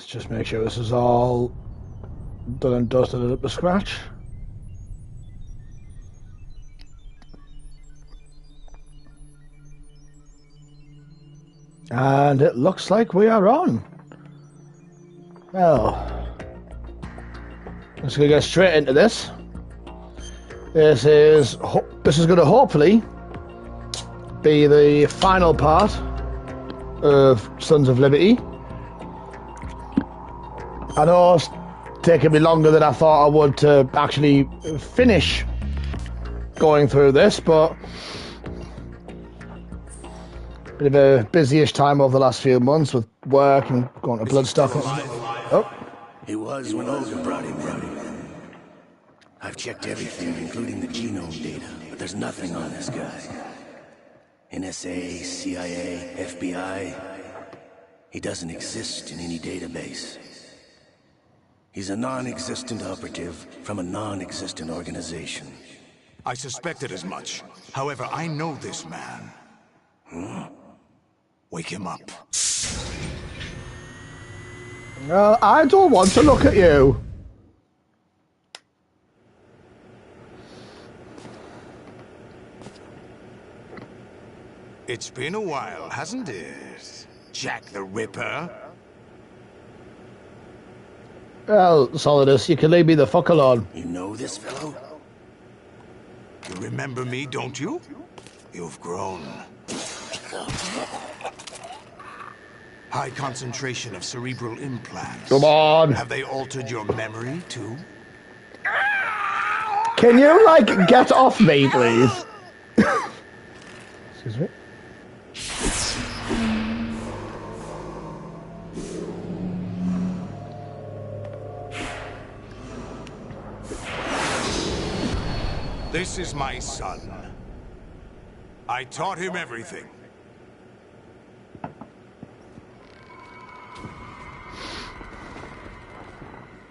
just make sure this is all done and dusted up to scratch. And it looks like we are on. Well, let's go get straight into this. This is going to hopefully be the final part of Sons of Liberty. I know it's taken me longer than I thought I would to actually finish going through this, but bit of a busy-ish time over the last few months with work and going to Bloodstock. Oh. He was when Olga brought him in. I've checked everything, including the genome data, but there's nothing on this guy. NSA, CIA, FBI. He doesn't exist in any database. He's a non-existent operative from a non-existent organization. I suspected as much. However, I know this man. Wake him up. Well, I don't want to look at you. It's been a while, hasn't it? Jack the Ripper? Well, Solidus, you can leave me the fuck alone. You know this fellow? You remember me, don't you? You've grown. High concentration of cerebral implants. Come on. Have they altered your memory, too? Can you, like, get off me, please? Excuse me. This is my son. I taught him everything.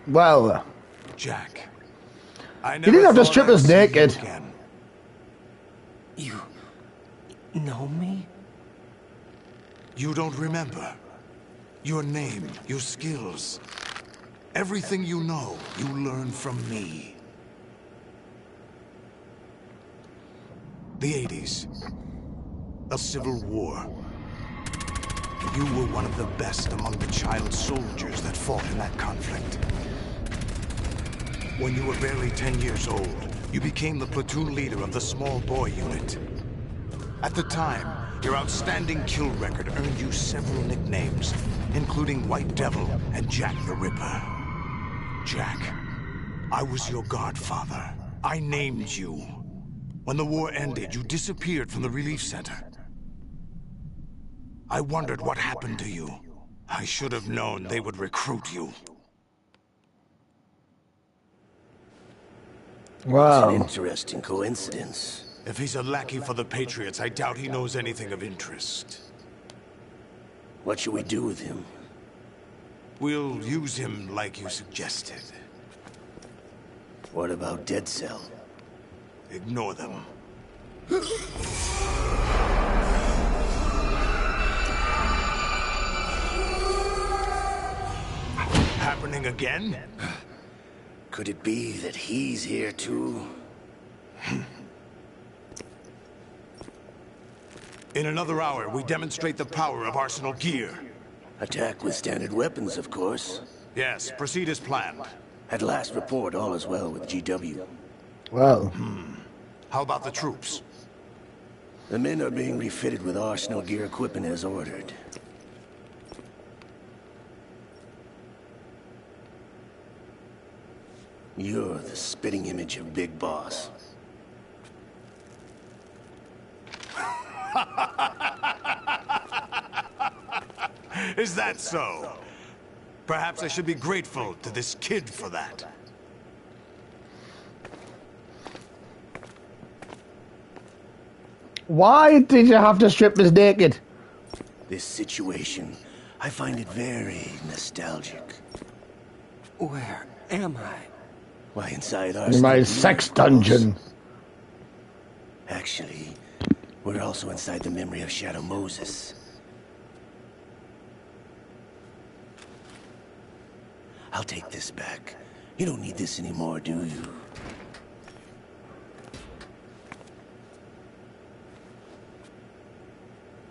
Well, Jack, I you never didn't have to thought strip I'd us see you naked. again. You know me? You don't remember. Your name, your skills. Everything you know, you learned from me. The 80s. A civil war. You were one of the best among the child soldiers that fought in that conflict. When you were barely 10 years old, you became the platoon leader of the small boy unit. At the time, your outstanding kill record earned you several nicknames, including White Devil and Jack the Ripper. Jack, I was your godfather. I named you. When the war ended, you disappeared from the relief center. I wondered what happened to you. I should have known they would recruit you. Wow. It's an interesting coincidence. If he's a lackey for the Patriots, I doubt he knows anything of interest. What should we do with him? We'll use him like you suggested. What about Dead Cell? Ignore them. Happening again? Could it be that he's here too? In another hour, we demonstrate the power of Arsenal gear. Attack with standard weapons, of course. Yes, proceed as planned. At last report, all is well with GW. Well. How about the troops? The men are being refitted with Arsenal gear equipment as ordered. You're the spitting image of Big Boss. Is that so? Perhaps I should be grateful to this kid for that. Why did you have to strip us naked? This situation, I find it very nostalgic. Where am I? Why, inside In Arsenal my gear, sex of course. dungeon. Actually, we're also inside the memory of Shadow Moses. I'll take this back. You don't need this anymore, do you?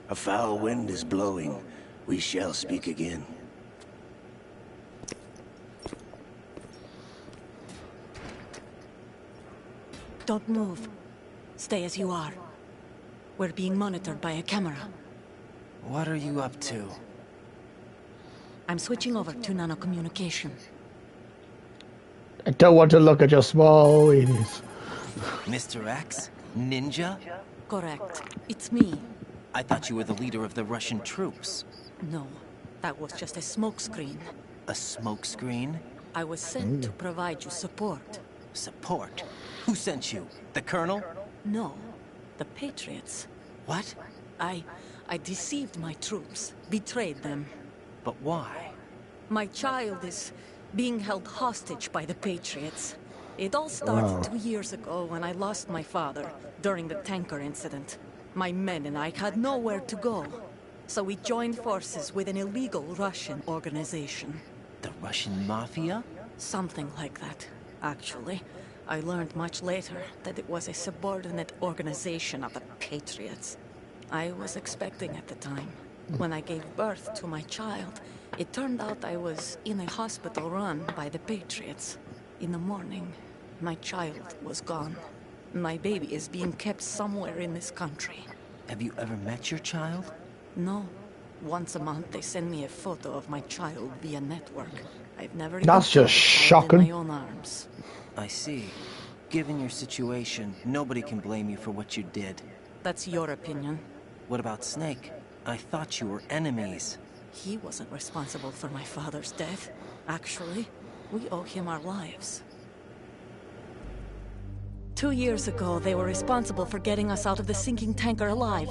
A foul wind is blowing. We shall speak again. Don't move. Stay as you are. We're being monitored by a camera. What are you up to? I'm switching over to nanocommunication. I don't want to look at your small weenies. Mr. X? Ninja? Correct. It's me. I thought you were the leader of the Russian troops. No, that was just a smokescreen. A smokescreen? I was sent to provide you support. Support? Who sent you? The Colonel? No, the Patriots. What? I deceived my troops, betrayed them. But why? My child is being held hostage by the Patriots. It all started 2 years ago when I lost my father during the tanker incident. My men and I had nowhere to go, so we joined forces with an illegal Russian organization. The Russian Mafia? Something like that, actually. I learned much later that it was a subordinate organization of the Patriots. I was expecting at the time. When I gave birth to my child, it turned out I was in a hospital run by the Patriots. In the morning, my child was gone. My baby is being kept somewhere in this country. Have you ever met your child? No. Once a month, they send me a photo of my child via network. I've never That's even just held shocking. in my own arms. I see. Given your situation, nobody can blame you for what you did. That's your opinion. What about Snake? I thought you were enemies. He wasn't responsible for my father's death. Actually, we owe him our lives. 2 years ago, they were responsible for getting us out of the sinking tanker alive.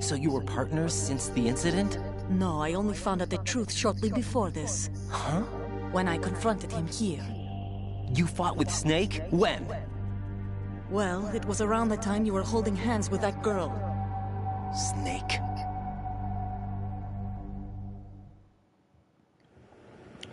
So you were partners since the incident? No, I only found out the truth shortly before this. Huh? When I confronted him here. You fought with Snake? When? Well, it was around the time you were holding hands with that girl. Snake.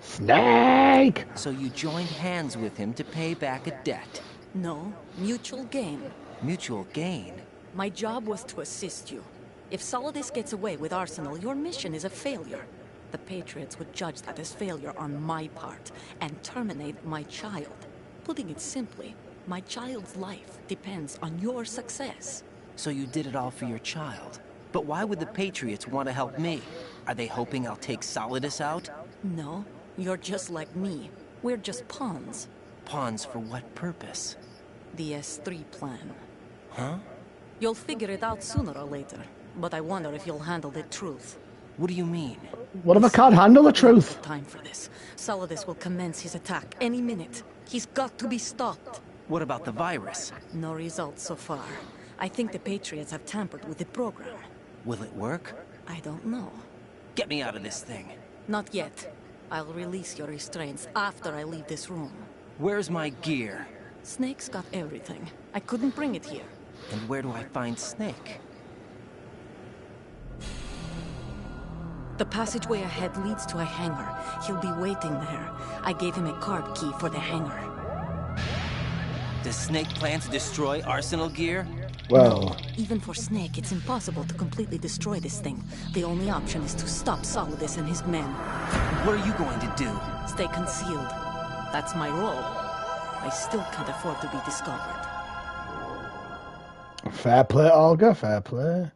Snake! So you joined hands with him to pay back a debt. No, mutual gain. Mutual gain? My job was to assist you. If Solidus gets away with Arsenal, your mission is a failure. The Patriots would judge that as failure on my part, and terminate my child. Putting it simply, my child's life depends on your success. So you did it all for your child. But why would the Patriots want to help me? Are they hoping I'll take Solidus out? No, you're just like me. We're just pawns. Pawns for what purpose? The S3 plan. Huh? You'll figure it out sooner or later, but I wonder if you'll handle the truth. What do you mean? What if I can't handle the truth? Time for this. Solidus will commence his attack any minute. He's got to be stopped. What about the virus? No results so far. I think the Patriots have tampered with the program. Will it work? I don't know. Get me out of this thing. Not yet. I'll release your restraints after I leave this room. Where's my gear? Snake's got everything. I couldn't bring it here. And where do I find Snake? The passageway ahead leads to a hangar. He'll be waiting there. I gave him a card key for the hangar. Does Snake plan to destroy Arsenal gear? Well, Even for Snake, it's impossible to completely destroy this thing. The only option is to stop Solidus and his men. What are you going to do? Stay concealed. That's my role. I still can't afford to be discovered. fair play, Olga, fair play.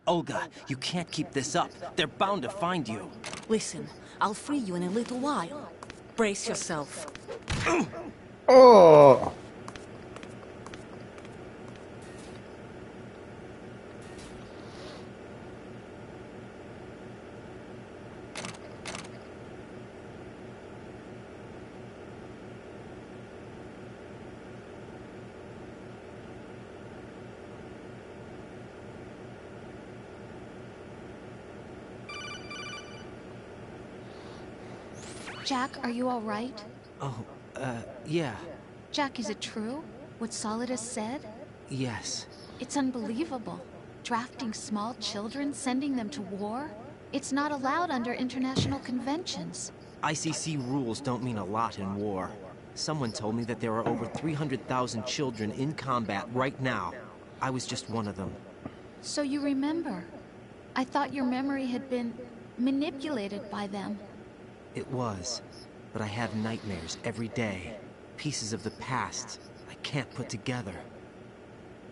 Olga, you can't keep this up. They're bound to find you. Listen, I'll free you in a little while. Brace yourself. Oh! Jack, are you all right? Oh, yeah. Jack, is it true? What Solidus said? Yes. It's unbelievable. Drafting small children, sending them to war? It's not allowed under international conventions. ICC rules don't mean a lot in war. Someone told me that there are over 300,000 children in combat right now. I was just one of them. So you remember. I thought your memory had been manipulated by them. It was, but I have nightmares every day. Pieces of the past I can't put together.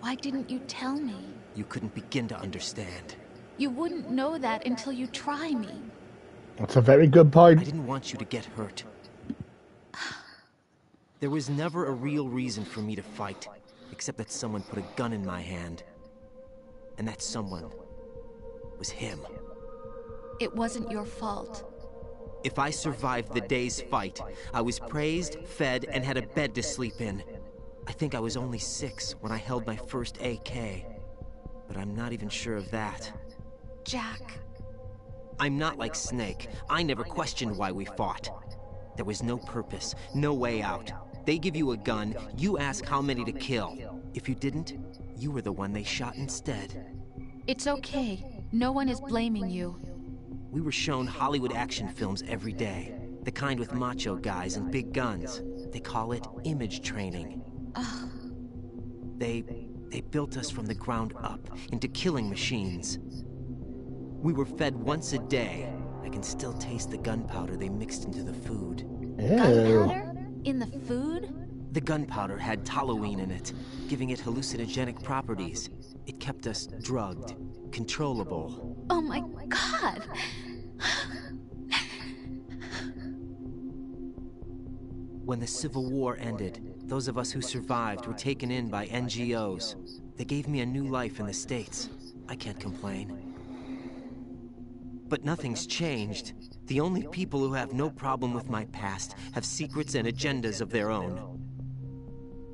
Why didn't you tell me? You couldn't begin to understand. You wouldn't know that until you try me. That's a very good I point. didn't want you to get hurt. There was never a real reason for me to fight, except that someone put a gun in my hand. And that someone was him. It wasn't your fault. If I survived the day's fight, I was praised, fed, and had a bed to sleep in. I think I was only 6 when I held my first AK. But I'm not even sure of that. Jack. I'm not like Snake. I never questioned why we fought. There was no purpose, no way out. They give you a gun, you ask how many to kill. If you didn't, you were the one they shot instead. It's okay. No one is blaming you. We were shown Hollywood action films every day. The kind with macho guys and big guns. They call it image training. They built us from the ground up into killing machines. We were fed once a day. I can still taste the gunpowder they mixed into the food. Ew. Gunpowder? In the food? The gunpowder had toluene in it, giving it hallucinogenic properties. It kept us drugged, controllable. Oh my god! When the Civil War ended, those of us who survived were taken in by NGOs. They gave me a new life in the States. I can't complain. But nothing's changed. The only people who have no problem with my past have secrets and agendas of their own.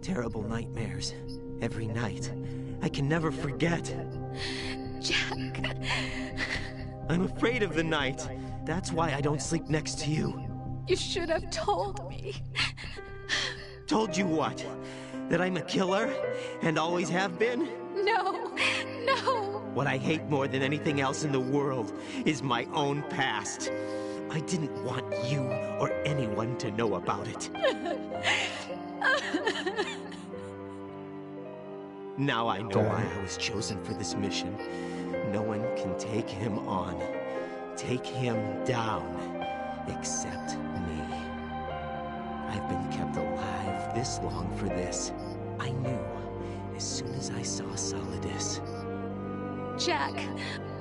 Terrible nightmares. Every night. I can never forget. Jack. I'm afraid of the night. That's why I don't sleep next to you. You should have told me. Told you what? That I'm a killer? And always have been? No, no. What I hate more than anything else in the world is my own past. I didn't want you or anyone to know about it. Now I know why I was chosen for this mission. No one can take him on, take him down, except me. I've been kept alive this long for this. I knew as soon as I saw Solidus. Jack,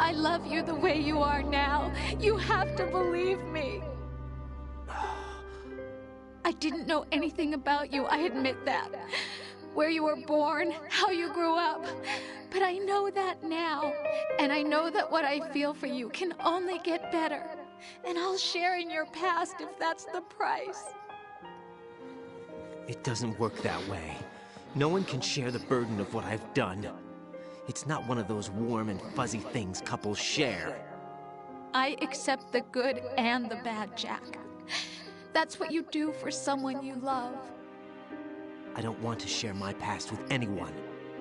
I love you the way you are now. You have to believe me. I didn't know anything about you, I admit that. Where you were born, how you grew up. But I know that now. And I know that what I feel for you can only get better. And I'll share in your past if that's the price. It doesn't work that way. No one can share the burden of what I've done. It's not one of those warm and fuzzy things couples share. I accept the good and the bad, Jack. That's what you do for someone you love. I don't want to share my past with anyone.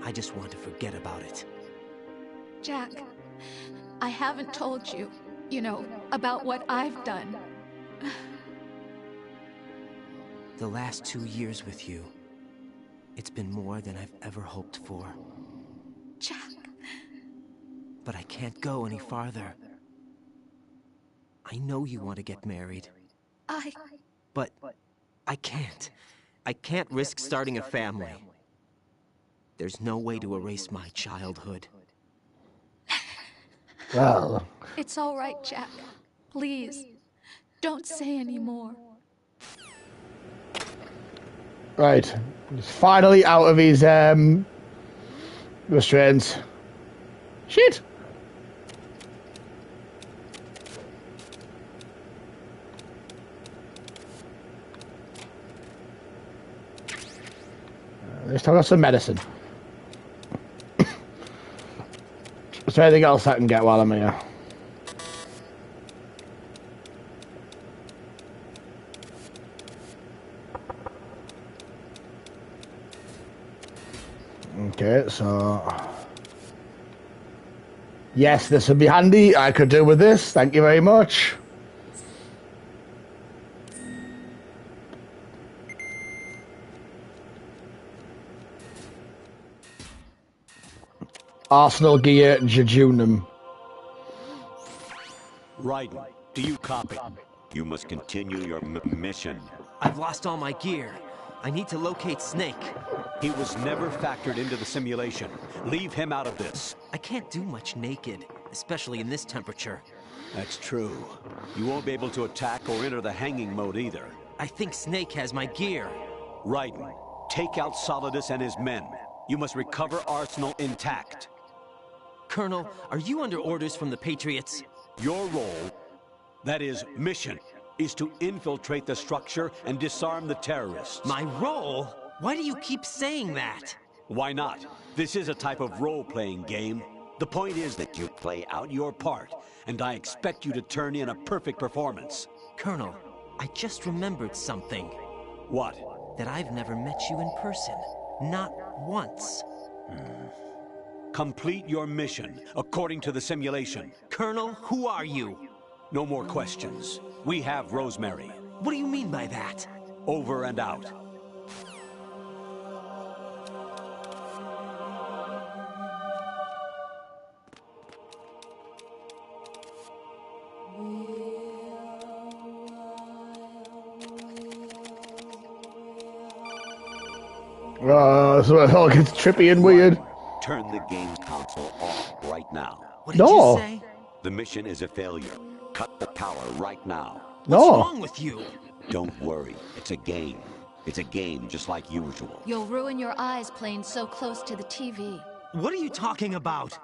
I just want to forget about it. Jack, I haven't told you, about what I've done. The last 2 years with you, it's been more than I've ever hoped for. Jack. But I can't go any farther. I know you want to get married. But I can't. I can't risk starting a family. There's no way to erase my childhood. Well, It's all right, Jack. Please, don't say any more. right. He's finally out of his restraints. Shit! Let's talk about some medicine. Is there anything else I can get while I'm here? Okay, so Yes, this would be handy. I could do with this. Thank you very much. Arsenal gear jejunum. Raiden, do you copy? You must continue your mission. I've lost all my gear. I need to locate Snake. He was never factored into the simulation. Leave him out of this. I can't do much naked, especially in this temperature. That's true. You won't be able to attack or enter the hanging mode either. I think Snake has my gear. Raiden, take out Solidus and his men. You must recover Arsenal intact. Colonel, are you under orders from the Patriots? Your role, that is, mission, is to infiltrate the structure and disarm the terrorists. My role? Why do you keep saying that? Why not? This is a type of role-playing game. The point is that you play out your part, and I expect you to turn in a perfect performance. Colonel, I just remembered something. What? That I've never met you in person. Not once. Complete your mission, according to the simulation. Colonel, who are you? No more questions. We have Rosemary. What do you mean by that? Over and out. So it all gets trippy and weird. Turn the game console off right now. What did you say? The mission is a failure. Cut the power right now. No. What's wrong with you? Don't worry. It's a game. It's a game just like usual. You'll ruin your eyes playing so close to the TV. What are you talking about?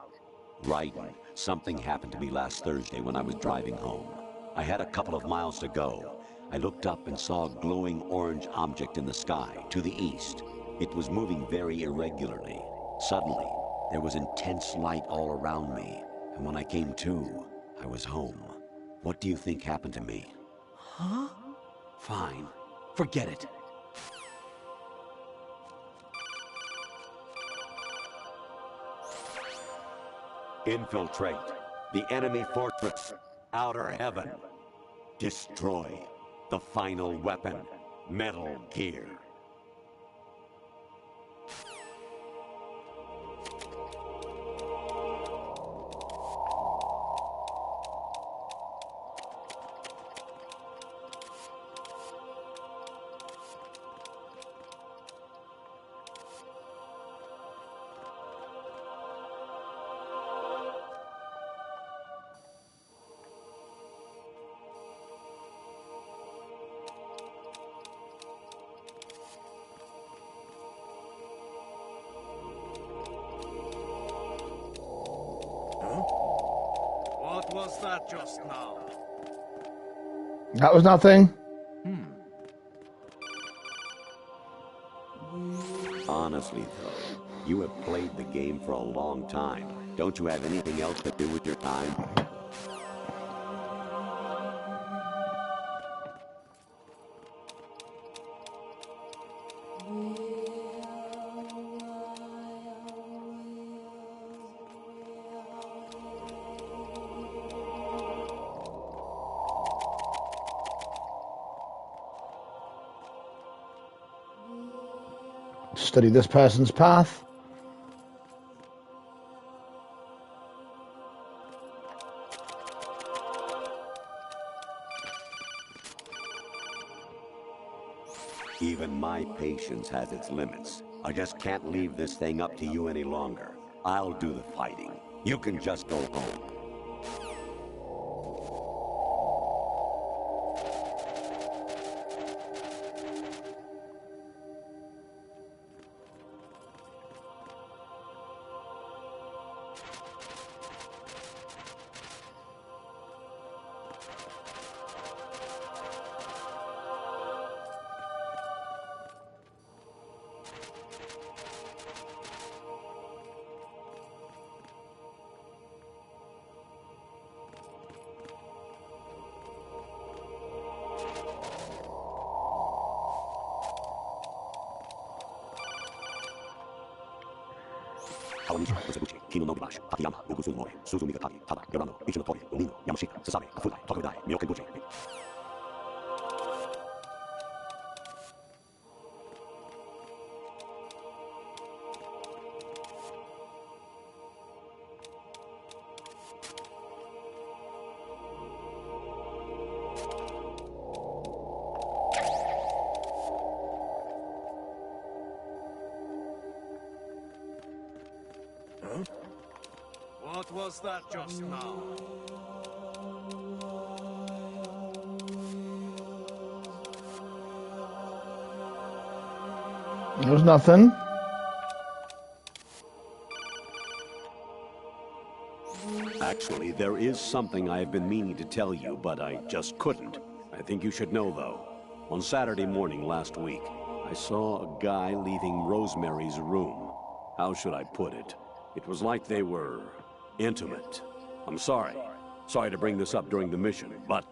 Raiden, something happened to me last Thursday when I was driving home. I had a couple of miles to go. I looked up and saw a glowing orange object in the sky, to the east. It was moving very irregularly. Suddenly, there was intense light all around me, and when I came to, I was home. What do you think happened to me? Huh? Fine. Forget it. Infiltrate the enemy fortress, Outer Heaven. Destroy the final weapon, Metal Gear. What was that just now? That was nothing. Honestly, though, you have played the game for a long time. Don't you have anything else to do with your time? Study this person's path. Even my patience has its limits. I just can't leave this thing up to you any longer. I'll do the fighting. You can just go home. Kino no Gilash, Takayama, Ugusun Mori, Suzumiga Taki, Tada, Yorano, Ichinotori, Unino, Yamashita, Sasabe, Afudai, Tokudai, Myokenbuchi. What was that just now? There's nothing. Actually, there is something I have been meaning to tell you, but I just couldn't. I think you should know, though. On Saturday morning last week, I saw a guy leaving Rosemary's room. How should I put it? It was like they were intimate. I'm sorry. Sorry to bring this up during the mission, but...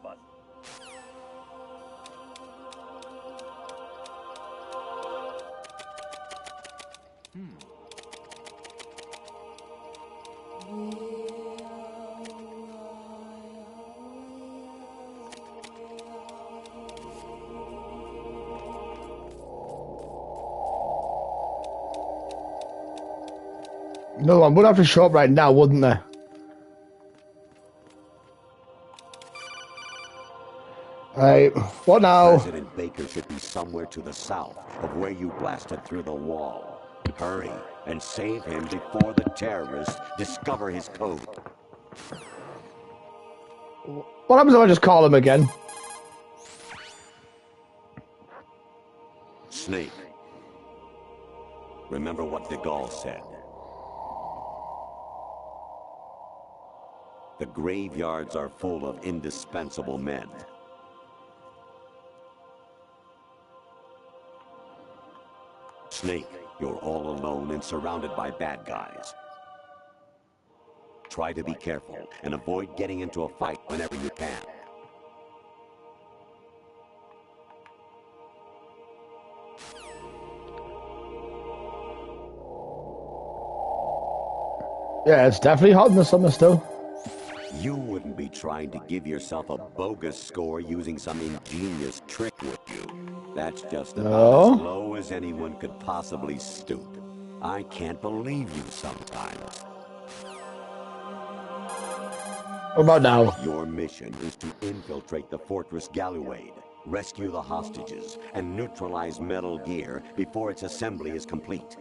No one would have to show up right now, wouldn't there? Right, what now? President Baker should be somewhere to the south of where you blasted through the wall. Hurry and save him before the terrorists discover his code. What happens if I just call him again? Snake. Remember what de Gaulle said. The graveyards are full of indispensable men. Snake, you're all alone and surrounded by bad guys. Try to be careful and avoid getting into a fight whenever you can. Yeah, it's definitely hot in the summer still. You wouldn't be trying to give yourself a bogus score using some ingenious trick, would you? That's just about as low as anyone could possibly stoop. I can't believe you sometimes. What about now? Your mission is to infiltrate the Fortress Galluade, rescue the hostages, and neutralize Metal Gear before its assembly is complete.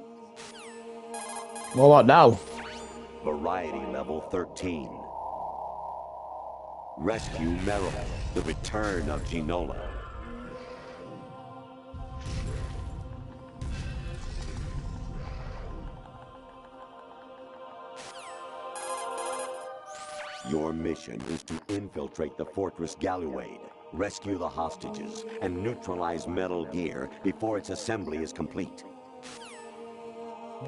What about now? Variety level 13. Rescue Meryl, the return of Ginola. Your mission is to infiltrate the Fortress Galluade, rescue the hostages, and neutralize Metal Gear before its assembly is complete.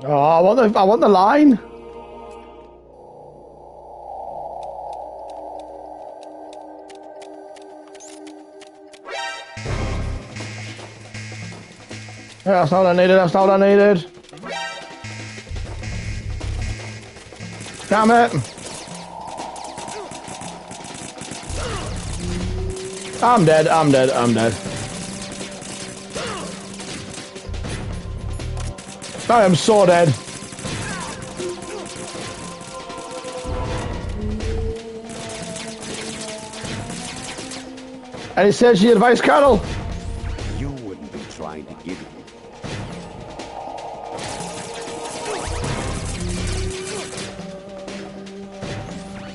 Oh, I want the line. Yeah, that's not what I needed, that's not what I needed. Damn it. I'm dead, I'm dead, I'm dead. I am so dead. Any sage advice, Carol? You wouldn't be trying to give it.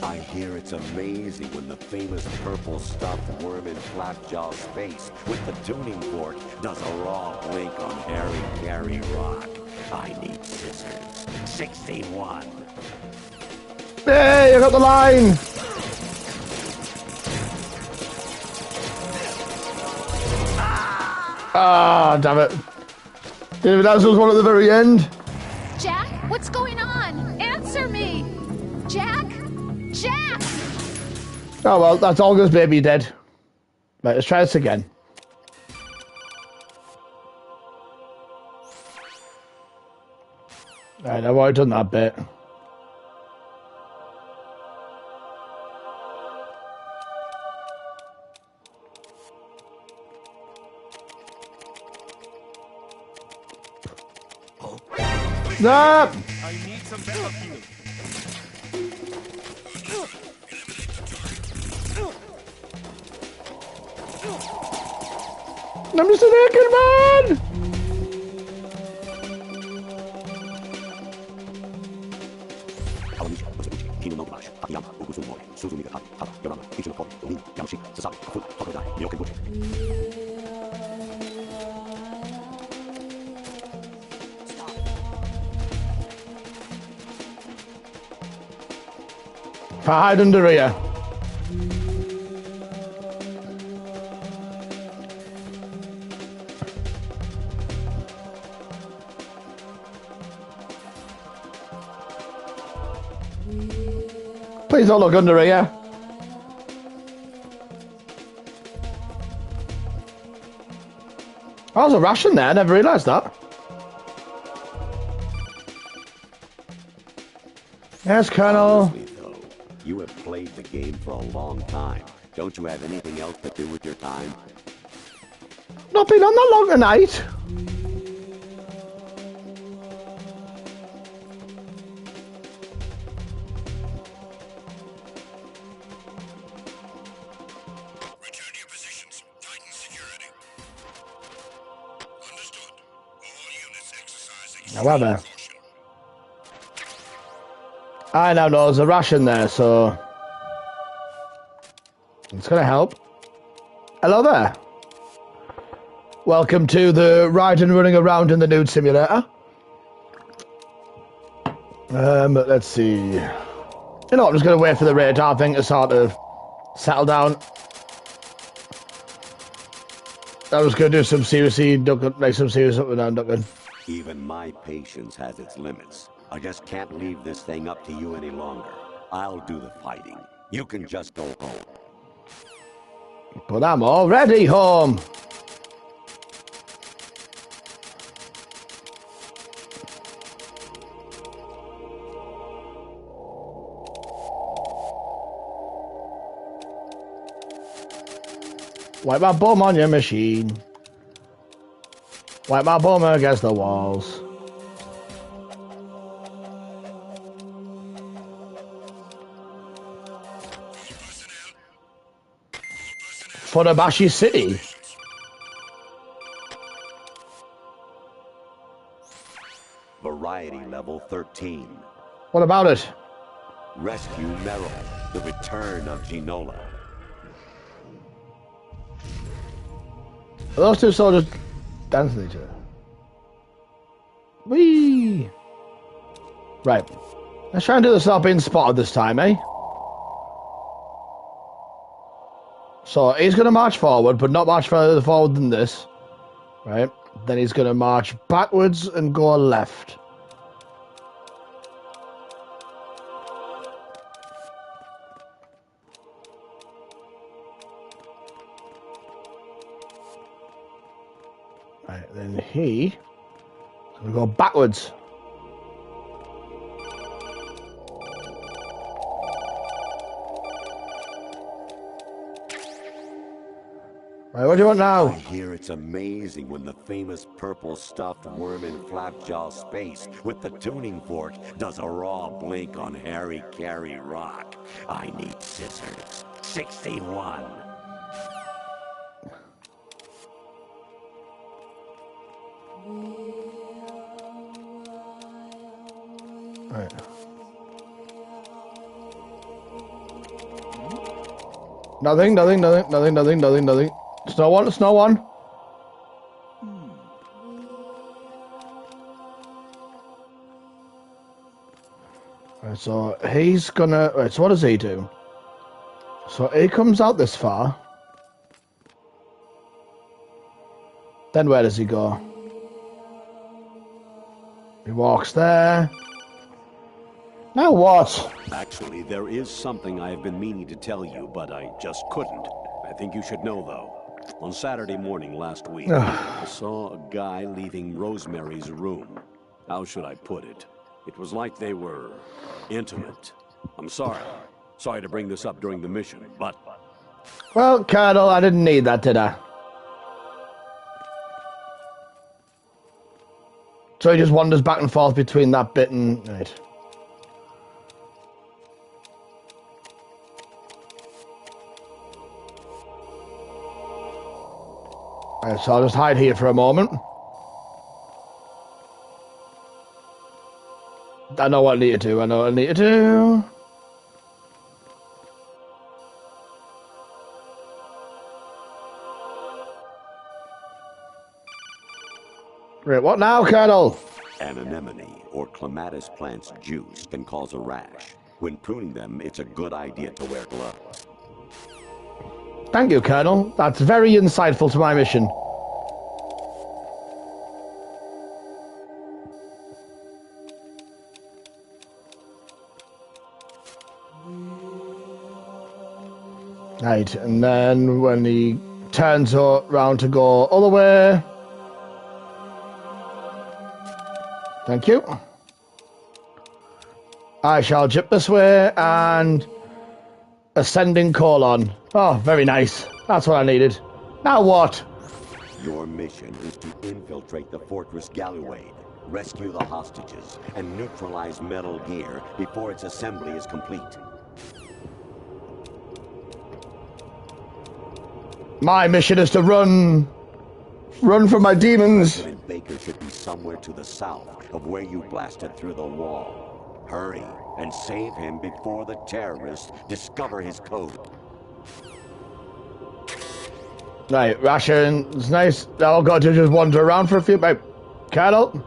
I hear it's amazing when the famous purple stuffed worm in Flapjaw's face with the tuning fork does a raw blink on Harry Carey Rock. I need scissors. 61. Hey, I got the line. Ah, damn it. Didn't even answer there was one at the very end. Jack, what's going on? Answer me! Jack? Jack! Oh well, that's Olga's baby dead. Right, let's try this again. Right, I've already done that bit. No! I need some better fuel. I'm just a naked man! Hide under here. Please don't look under here. Oh, there's a ration there. I never realised that. Yes, Colonel. Honestly, though, you have played the game for a long time. Don't you have anything else to do with your time? Not been on that long tonight. Return to your positions. Titan security. Understood. All units exercising However, caution. I now know there's a ration there, so it's gonna help. Hello there. Welcome to the ride and running around in the nude simulator. Let's see. You know, I'm just gonna wait for the radar thing to sort of settle down. I'm just gonna do some seriously ducking, like some serious up and down ducking. Even my patience has its limits. I just can't leave this thing up to you any longer. I'll do the fighting. You can just go home. But I'm already home. Wipe my bum on your machine. Wipe my bum against the walls. Funabashi City. Variety level 13. What about it? Rescue Meryl. The return of Ginola. Are those two soldiers dancing with each other? Whee! Right. Let's try and do this without being spotted this time, eh? So he's going to march forward, but not march further forward than this. Right? Then he's going to march backwards and go left. Right, then he's going to go backwards. Right, what do you want now? I hear it's amazing when the famous purple stuffed worm in Flapjaw Space with the tuning fork does a raw blink on Harry Carey Rock. I need scissors. 61. Right. Nothing. Snow one. Right, so he's gonna... Right, so what does he do? So he comes out this far. Then where does he go? He walks there. Now what? Actually, there is something I have been meaning to tell you, but I just couldn't. I think you should know, though. On Saturday morning last week, I saw a guy leaving Rosemary's room. How should I put it? It was like they were intimate. I'm sorry. Sorry to bring this up during the mission, but... Well, Colonel, I didn't need that, did I? So he just wanders back and forth between that bit and... Right. Right, so I'll just hide here for a moment. I know what I need to do. I know what I need to do. Right, what now, Colonel? An anemone or clematis plant's juice can cause a rash. When pruning them, it's a good idea to wear gloves. Thank you, Colonel. That's very insightful to my mission. Right, and then when he turns around to go other way... Thank you. I shall jump this way and ascending colon. Oh, very nice. That's what I needed. Now what? Your mission is to infiltrate the Fortress Galluade, rescue the hostages, and neutralize Metal Gear before its assembly is complete. My mission is to run from my demons. President Baker should be somewhere to the south of where you blasted through the wall. Hurry and save him before the terrorists discover his code. Right, rations, nice. Now I've got to just wander around for a few minutes. Colonel?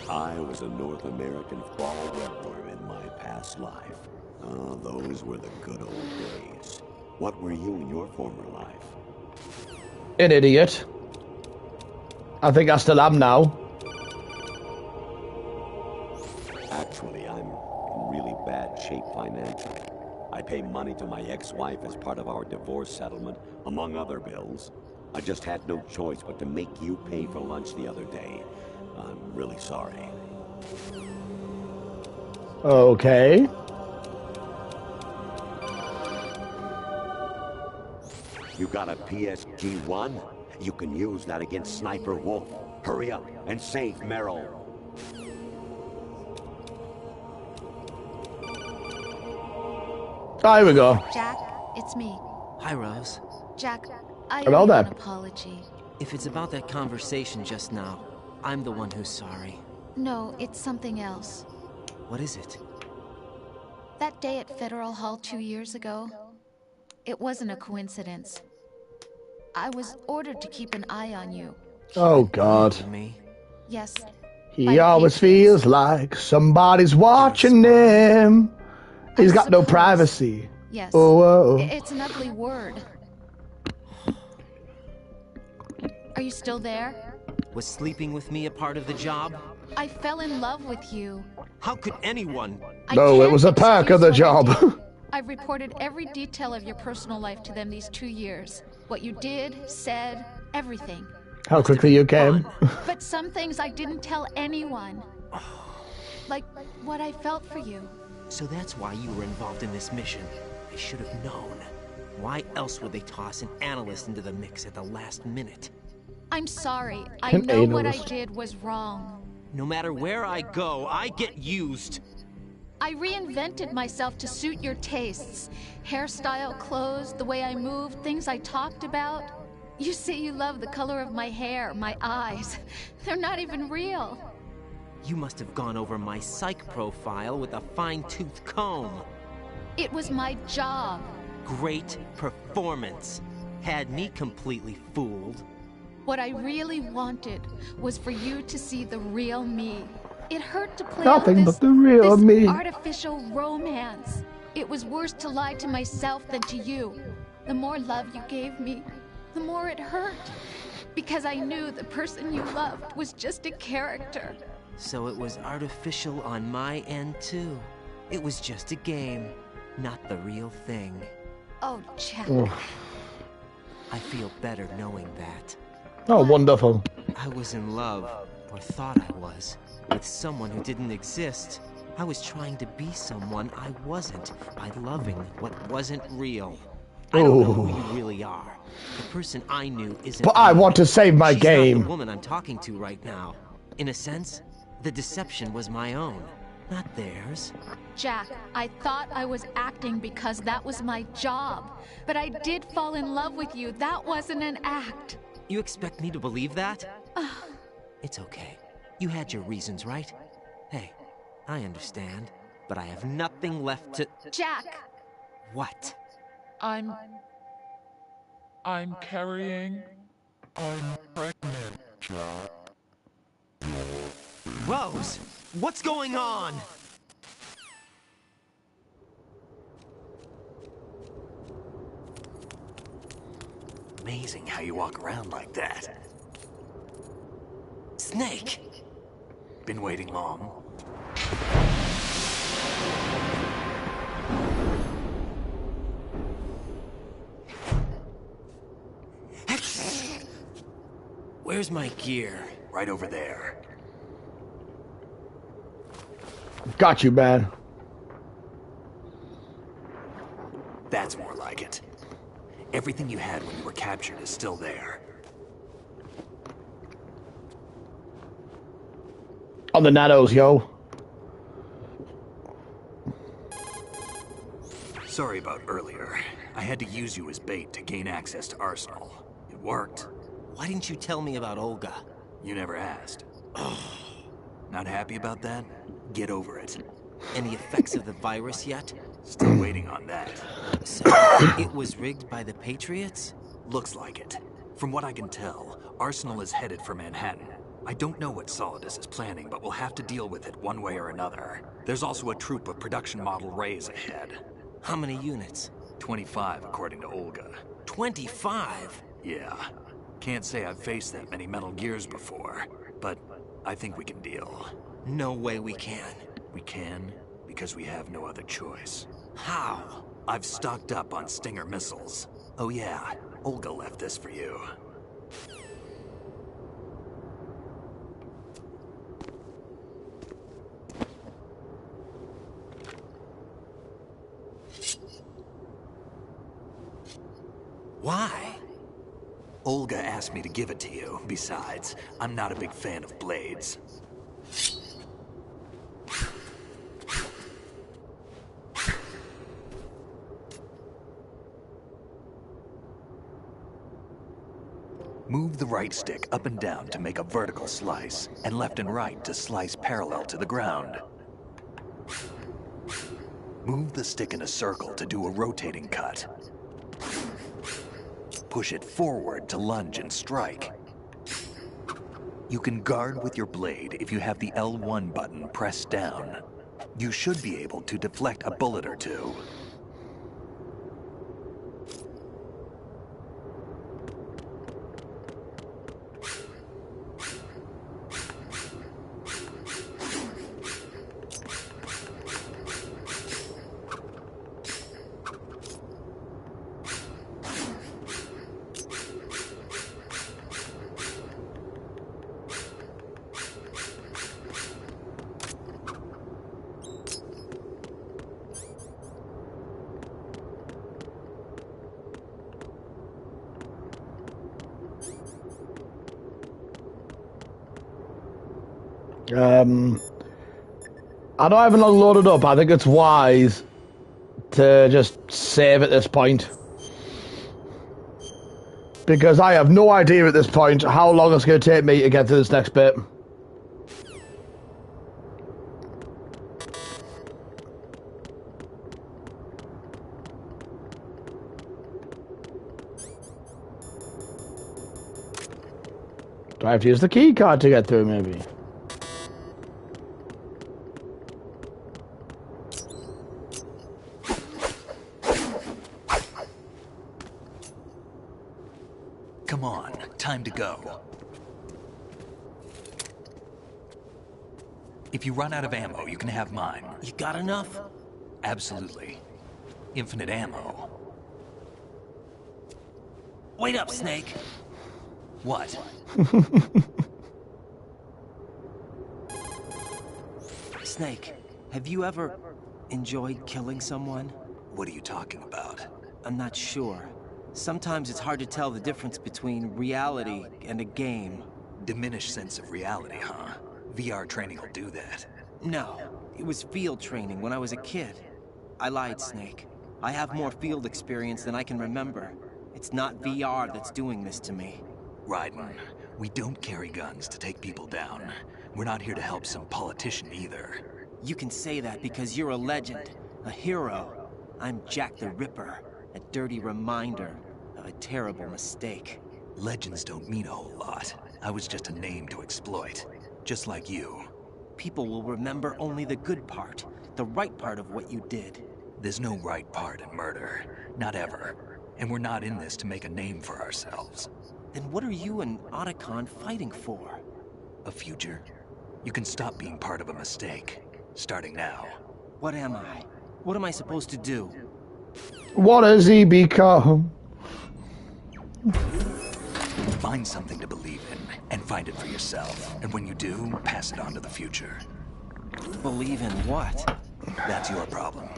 I was a North American fall webworm in my past life. Oh, those were the good old days. What were you in your former life? An idiot. I think I still am now. Actually, I'm in really bad shape financially. I pay money to my ex-wife as part of our divorce settlement, among other bills. I just had no choice but to make you pay for lunch the other day. I'm really sorry. Okay. You got a PSG-1? You can use that against Sniper Wolf. Hurry up and save Meryl. There we go. Jack, it's me. Hi, Rose. Jack, I Hello owe you there. an apology. If it's about that conversation just now, I'm the one who's sorry. No, it's something else. What is it? That day at Federal Hall 2 years ago, it wasn't a coincidence. I was ordered to keep an eye on you. Oh, God. Me? Yes. He always feels like somebody's watching him. He's got no privacy. Yes. Oh, whoa. It's an ugly word. Are you still there? Was sleeping with me a part of the job? I fell in love with you. How could anyone? No, it was a perk of the job. I've reported every detail of your personal life to them these 2 years. What you did, said, everything. How quickly you came. But some things I didn't tell anyone. Like what I felt for you. So that's why you were involved in this mission. I should have known. Why else would they toss an analyst into the mix at the last minute? I'm sorry. I An know what I analyst. did was wrong. No matter where I go, I get used. I reinvented myself to suit your tastes. Hairstyle, clothes, the way I moved, things I talked about. You say you love the color of my hair, my eyes. They're not even real. You must have gone over my psych profile with a fine-tooth comb. It was my job. Great performance. Had me completely fooled. What I really wanted was for you to see the real me. It hurt to play Nothing out but the real this me. artificial romance. It was worse to lie to myself than to you. The more love you gave me, the more it hurt. Because I knew the person you loved was just a character. So it was artificial on my end, too. It was just a game, not the real thing. Oh, Jack. I feel better knowing that. Oh, wonderful. I was in love, or thought I was, with someone who didn't exist. I was trying to be someone I wasn't by loving what wasn't real. I don't know who you really are. The person I knew isn't. But I want to save my She's game. not the woman I'm talking to right now. In a sense, The deception was my own, not theirs. Jack, I thought I was acting because that was my job. But I did fall in love with you. That wasn't an act. You expect me to believe that? It's okay. You had your reasons, right? Hey, I understand, but I have nothing left to... Jack! What? I'm carrying... I'm pregnant, Jack. Rose! What's going on? Amazing how you walk around like that. Snake! Been waiting long? Where's my gear? Right over there. Got you, man. That's more like it. Everything you had when you were captured is still there. On the nanos, yo. Sorry about earlier. I had to use you as bait to gain access to Arsenal. It worked. Why didn't you tell me about Olga? You never asked. Not happy about that? Get over it. Any effects of the virus yet? Still waiting on that. So, it was rigged by the Patriots? Looks like it. From what I can tell, Arsenal is headed for Manhattan. I don't know what Solidus is planning, but we'll have to deal with it one way or another. There's also a troop of production model Rays ahead. How many units? 25, according to Olga. 25? Yeah. Can't say I've faced that many Metal Gears before, but I think we can deal. No way we can. We can, because we have no other choice. How? I've stocked up on Stinger missiles. Oh yeah, Olga left this for you. Why? Olga asked me to give it to you. Besides, I'm not a big fan of blades. Move the right stick up and down to make a vertical slice, and left and right to slice parallel to the ground. Move the stick in a circle to do a rotating cut. Push it forward to lunge and strike. You can guard with your blade if you have the L1 button pressed down. You should be able to deflect a bullet or two. I know I haven't loaded up. I think it's wise to just save at this point. Because I have no idea at this point how long it's going to take me to get to this next bit. Do I have to use the key card to get through, maybe? Come on, time to go. If you run out of ammo, you can have mine. You got enough? Absolutely. Infinite ammo. Wait up, Snake. What? Snake, have you ever enjoyed killing someone? What are you talking about? I'm not sure. Sometimes it's hard to tell the difference between reality and a game. Diminished sense of reality, huh? VR training will do that. No, it was field training when I was a kid. I lied, Snake. I have more field experience than I can remember. It's not VR that's doing this to me. Raiden, we don't carry guns to take people down. We're not here to help some politician either. You can say that because you're a legend, a hero. I'm Jack the Ripper, a dirty reminder of a terrible mistake. Legends don't mean a whole lot. I was just a name to exploit, just like you. People will remember only the good part, the right part of what you did. There's no right part in murder, not ever. And we're not in this to make a name for ourselves. Then what are you and Otacon fighting for? A future? You can stop being part of a mistake, starting now. What am I? What am I supposed to do? What has he become? Find something to believe in, and find it for yourself. And when you do, pass it on to the future. Believe in what? That's your problem.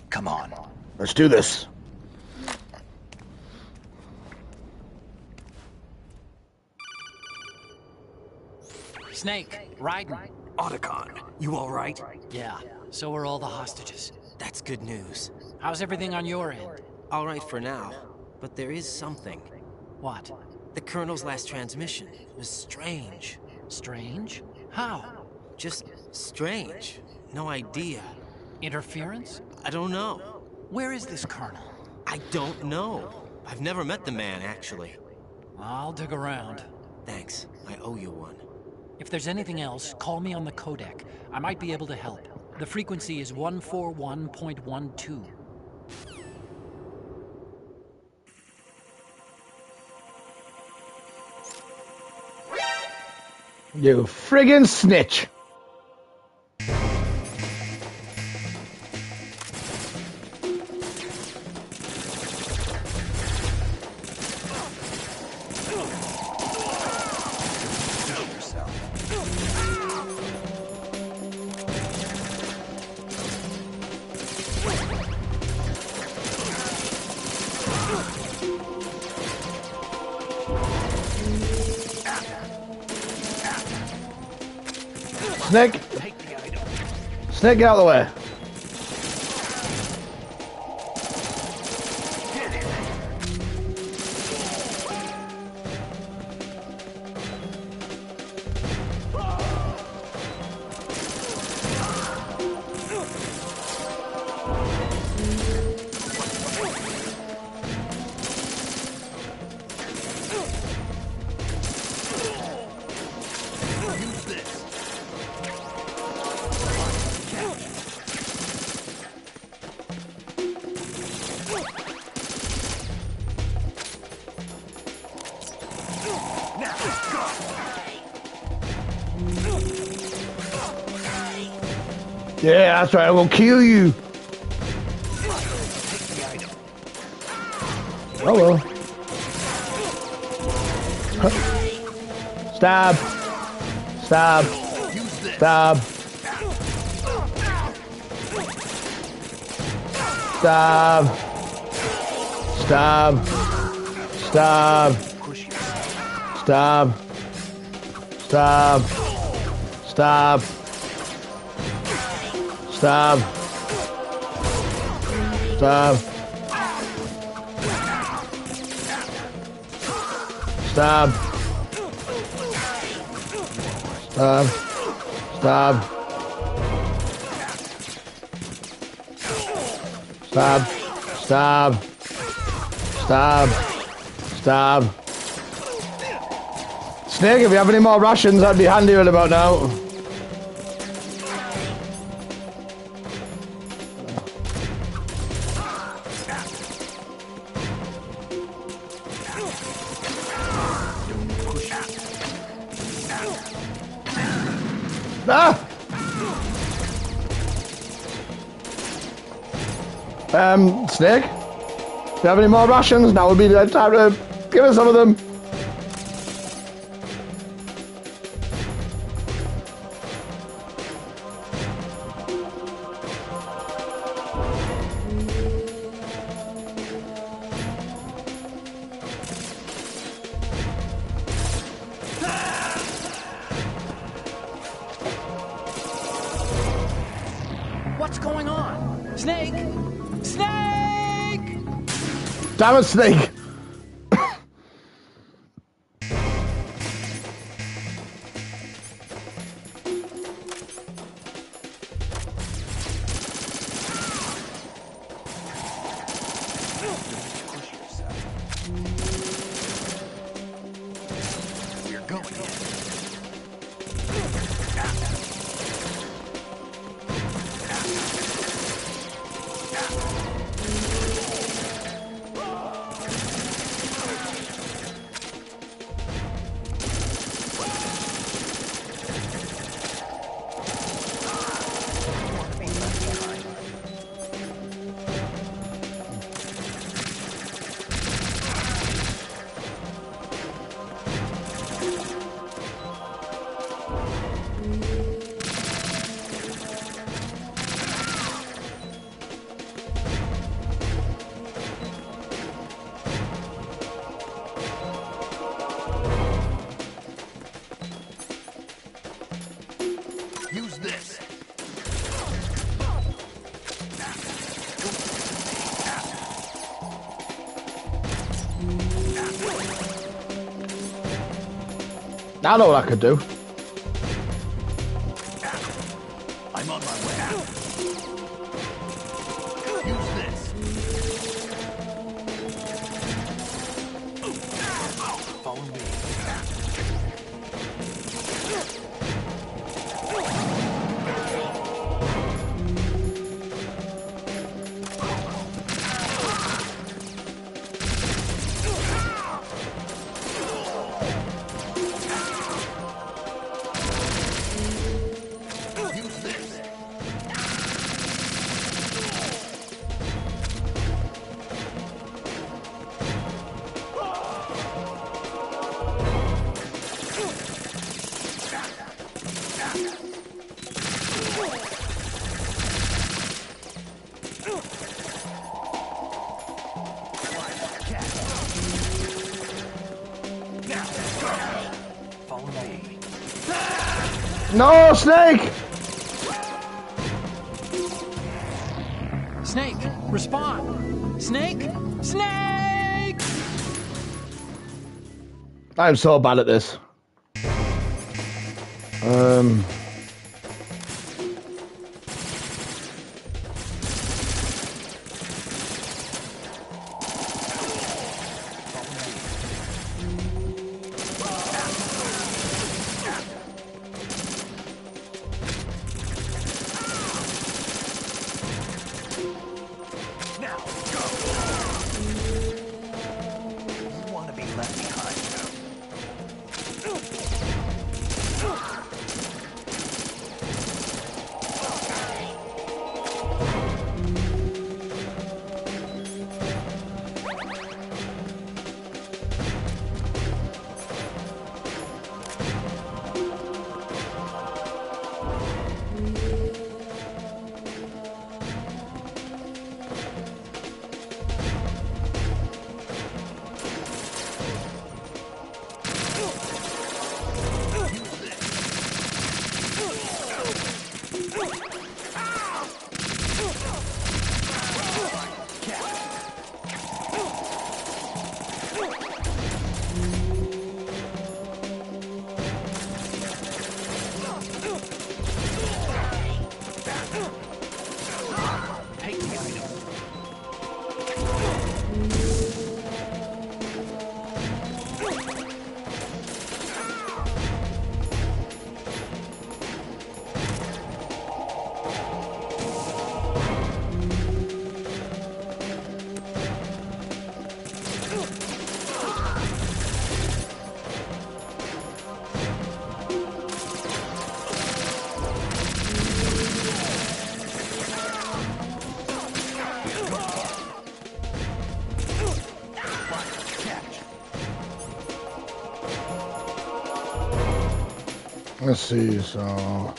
Come on. Let's do this. Snake, Raiden. Otacon, you all right? Yeah, so are all the hostages. That's good news. How's everything on your end? All right for now, but there is something. What? The Colonel's last transmission was strange. Strange? How? Just strange. No idea. Interference? I don't know. Where is this Colonel? I don't know. I've never met the man, actually. I'll dig around. Thanks. I owe you one. If there's anything else, call me on the codec. I might be able to help. The frequency is 141.12. You friggin' snitch! Snake! Snake, get out of the way! Yeah, that's right, I will kill you! Oh well. Stab! Stab! Stab! Stab! Stab! Stab! Stab! Stab! Stab! Stab! Stab! Stab! Stab! Stab! Stab! Stab! Stab! Stab! Snake, if you have any more rations, that'd be handy right about now. Ah! Snake? If you have any more rations, now would be the time to give us some of them. Damn it, Snake! Use this. Now I know what I could do. I'm on my way. Use this. Follow me. No, Snake! Snake, respond! Snake! Snake! I'm so bad at this. Let's see, so...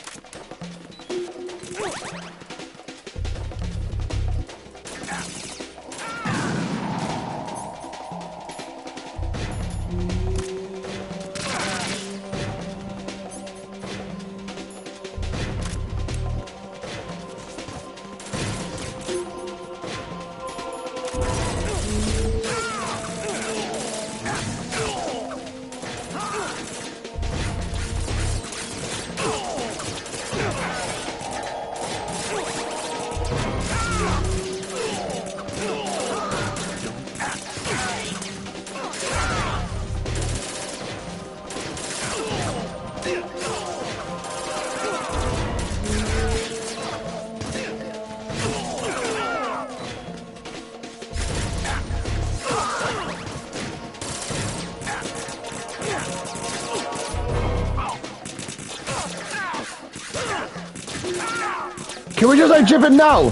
Can we just like chip it now?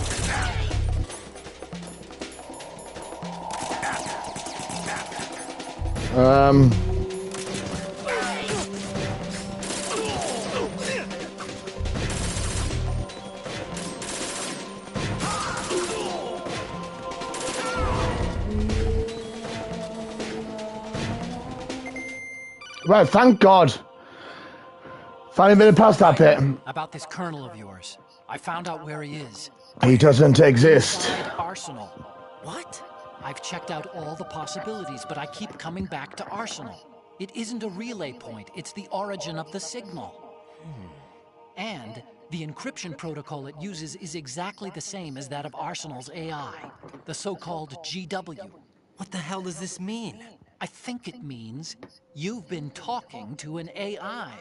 Right, thank God. Finally made it past that bit. About this colonel of yours. I found out where he is. He doesn't exist. Inside Arsenal. What? I've checked out all the possibilities, but I keep coming back to Arsenal. It isn't a relay point, it's the origin of the signal. And the encryption protocol it uses is exactly the same as that of Arsenal's AI, the so-called GW. What the hell does this mean? I think it means you've been talking to an AI.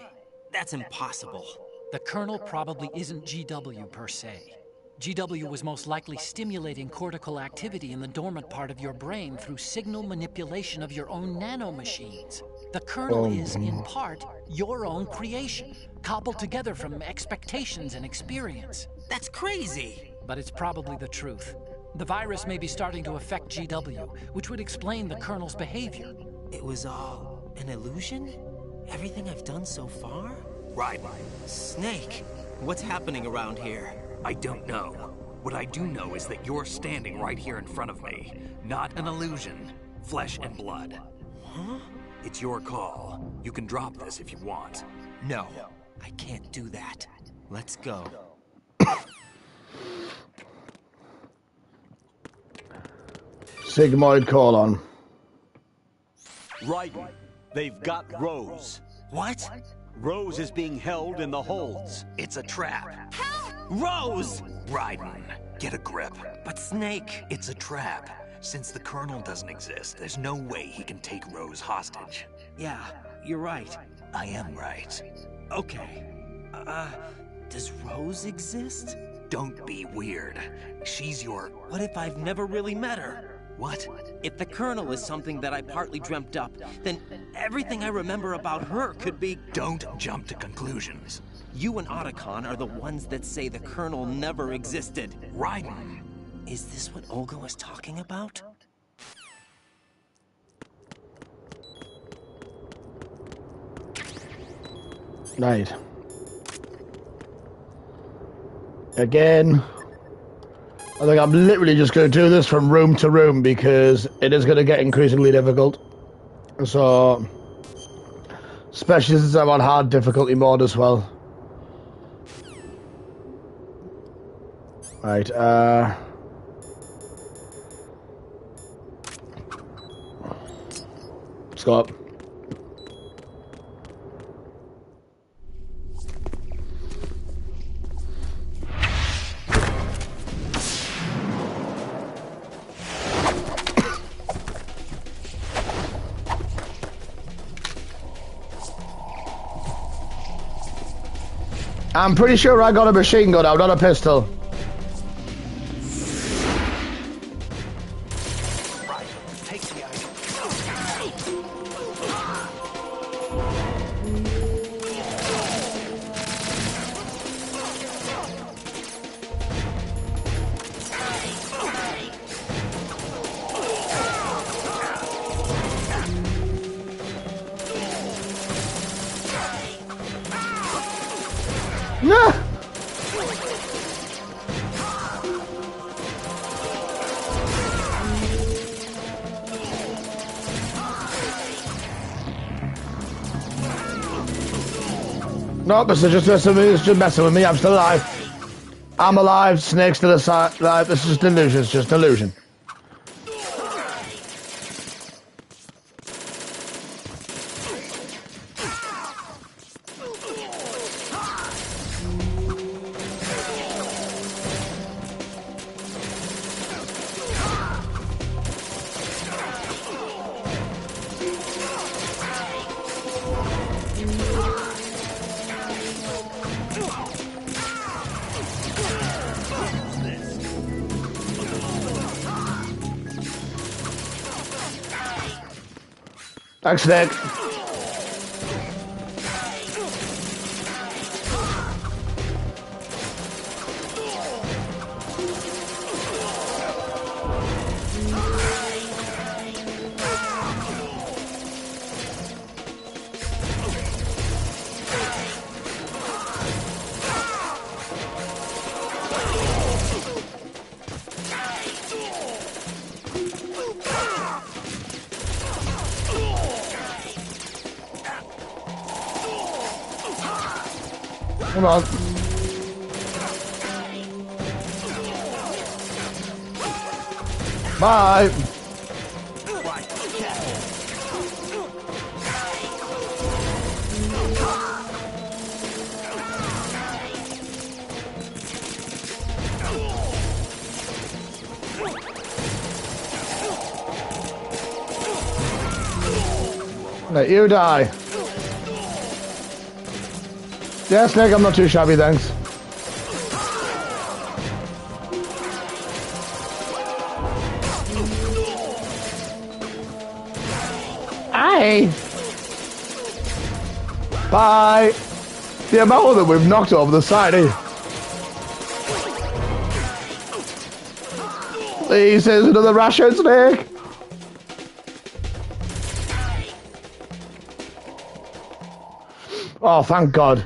That's impossible. The Colonel probably isn't GW per se. GW was most likely stimulating cortical activity in the dormant part of your brain through signal manipulation of your own nanomachines. The Colonel is, in part, your own creation, cobbled together from expectations and experience. That's crazy! But it's probably the truth. The virus may be starting to affect GW, which would explain the Colonel's behavior. It was all an illusion? Everything I've done so far? Right. Snake, what's happening around here? I don't know. What I do know is that you're standing right here in front of me. Not an illusion. Flesh and blood. Huh? It's your call. You can drop this if you want. No, I can't do that. Let's go. Sigmoid colon. Right. They've got Rose. What? Rose is being held in the holds. It's a trap. Rose! Raiden, get a grip. But Snake... It's a trap. Since the Colonel doesn't exist, there's no way he can take Rose hostage. Yeah, you're right. I am right. Okay. Does Rose exist? Don't be weird. She's your... What if I've never really met her? What? If the Colonel is something that I partly dreamt up, then everything I remember about her could be... Don't jump to conclusions. You and Otacon are the ones that say the Colonel never existed. Raiden. Is this what Olga was talking about? Right. Again. I think I'm literally just going to do this from room to room because it is going to get increasingly difficult. So, especially since I'm on hard difficulty mode as well. Right, let's go up. I'm pretty sure I got a machine gun out, not a pistol. No, this is just messing with me. It's just messing with me. I'm still alive. I'm alive. Snake's still alive. This is just an illusion. It's just an illusion. Thanks, Nick. Come on. Bye. Let you die. Yeah, Snake, I'm not too shabby, thanks. Aye. Bye. The amount that we've knocked over the side, eh? Please, there's another ration, Snake. Oh, thank God.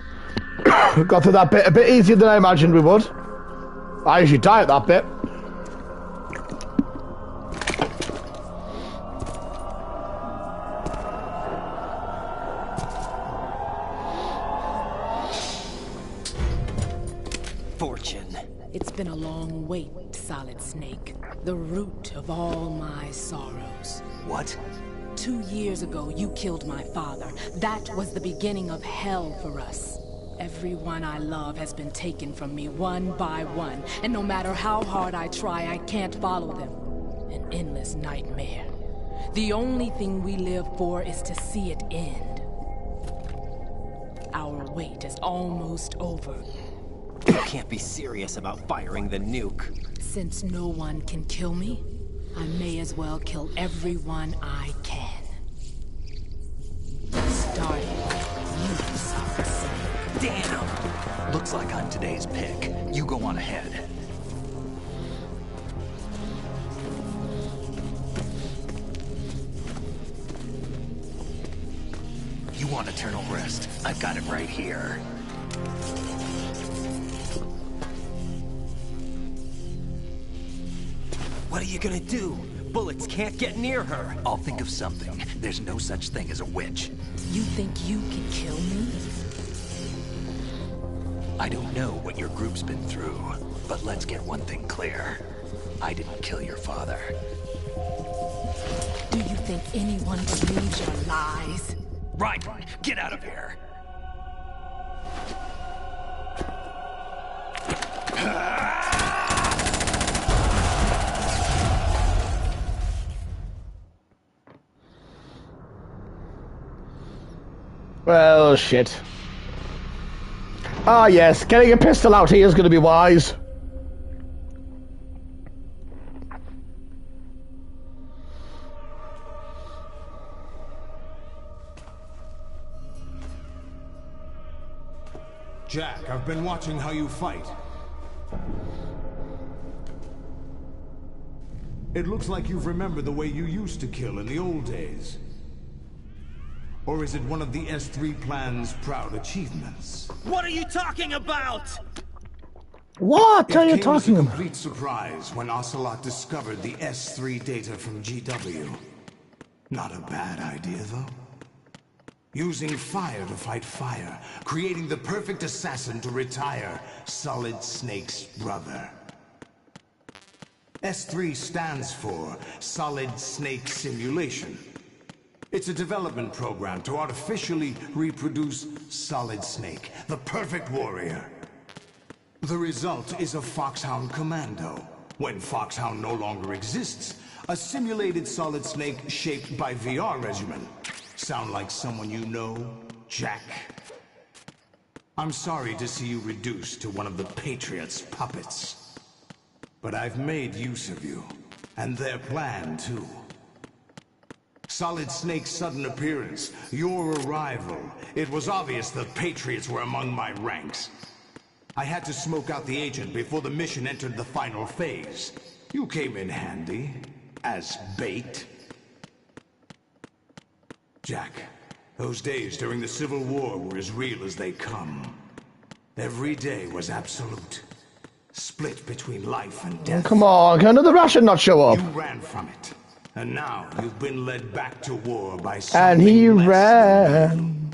Got through that bit a bit easier than I imagined we would. I usually die at that bit. Fortune. It's been a long wait, Solid Snake. The root of all my sorrows. What? 2 years ago, you killed my father. That was the beginning of hell for us. Everyone I love has been taken from me one by one, and no matter how hard I try, I can't follow them. An endless nightmare. The only thing we live for is to see it end. Our wait is almost over. You can't be serious about firing the nuke. Since no one can kill me, I may as well kill everyone I can. Starting with you, Solid Snake. Damn! Looks like I'm today's pick. You go on ahead. You want eternal rest? I've got it right here. What are you gonna do? Bullets can't get near her. I'll think of something. There's no such thing as a witch. You think you can kill me? I don't know what your group's been through, but let's get one thing clear. I didn't kill your father. Do you think anyone believes your lies? Right! Get out of here! Well, shit. Ah, yes, getting a pistol out here is going to be wise. Jack, I've been watching how you fight. It looks like you've remembered the way you used to kill in the old days. Or is it one of the S3 plan's proud achievements? What are you talking about? What are you talking about? It came as a about? complete surprise when Ocelot discovered the S3 data from GW. Not a bad idea, though. Using fire to fight fire, creating the perfect assassin to retire Solid Snake's brother. S3 stands for Solid Snake Simulation. It's a development program to artificially reproduce Solid Snake, the perfect warrior. The result is a Foxhound Commando. When Foxhound no longer exists, a simulated Solid Snake shaped by VR regimen. Sound like someone you know, Jack? I'm sorry to see you reduced to one of the Patriots' puppets. But I've made use of you, and their plan too. Solid Snake's sudden appearance, your arrival. It was obvious the Patriots were among my ranks. I had to smoke out the agent before the mission entered the final phase. You came in handy, as bait. Jack, those days during the Civil War were as real as they come. Every day was absolute. Split between life and death. Come on, can another Russian not show up? You ran from it. And now you've been led back to war by something. And he ran.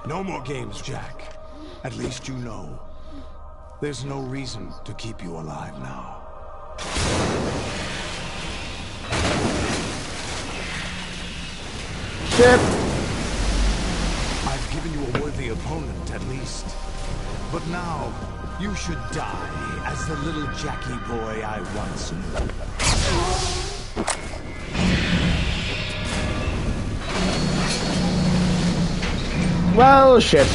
No more games, Jack. At least you know. There's no reason to keep you alive now. Shit! I've given you a worthy opponent, at least. But now, you should die as the little Jackie boy I once knew. Well, shit.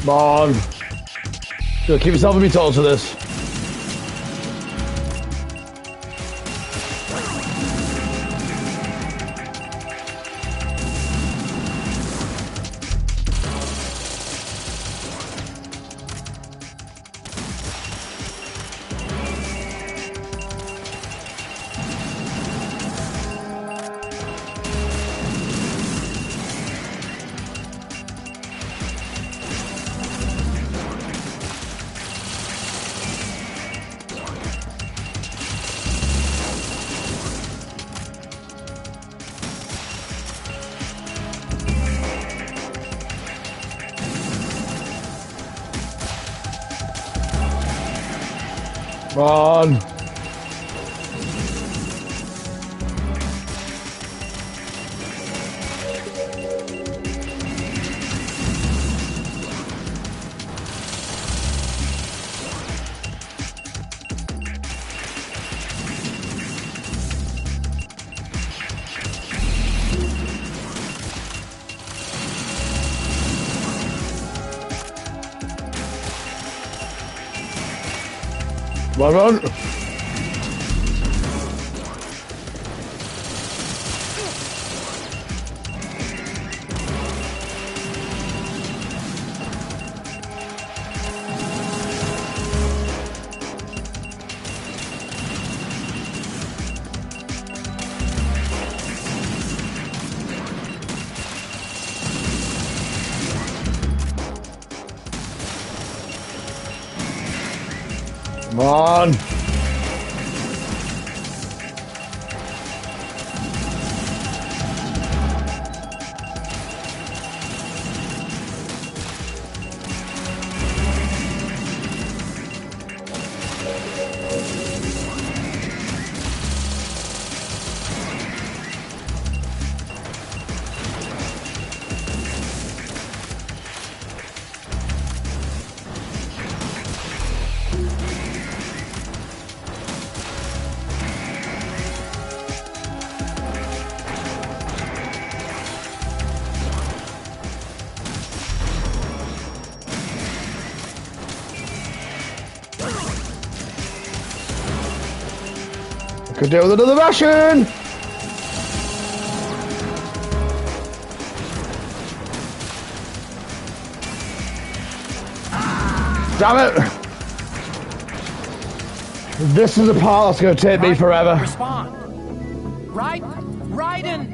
Come on. You'll keep yourself a bit tall to this. Come on. Run. Come on. Could do with another ration! Damn it! This is a part that's going to take me forever. Respond. Raiden!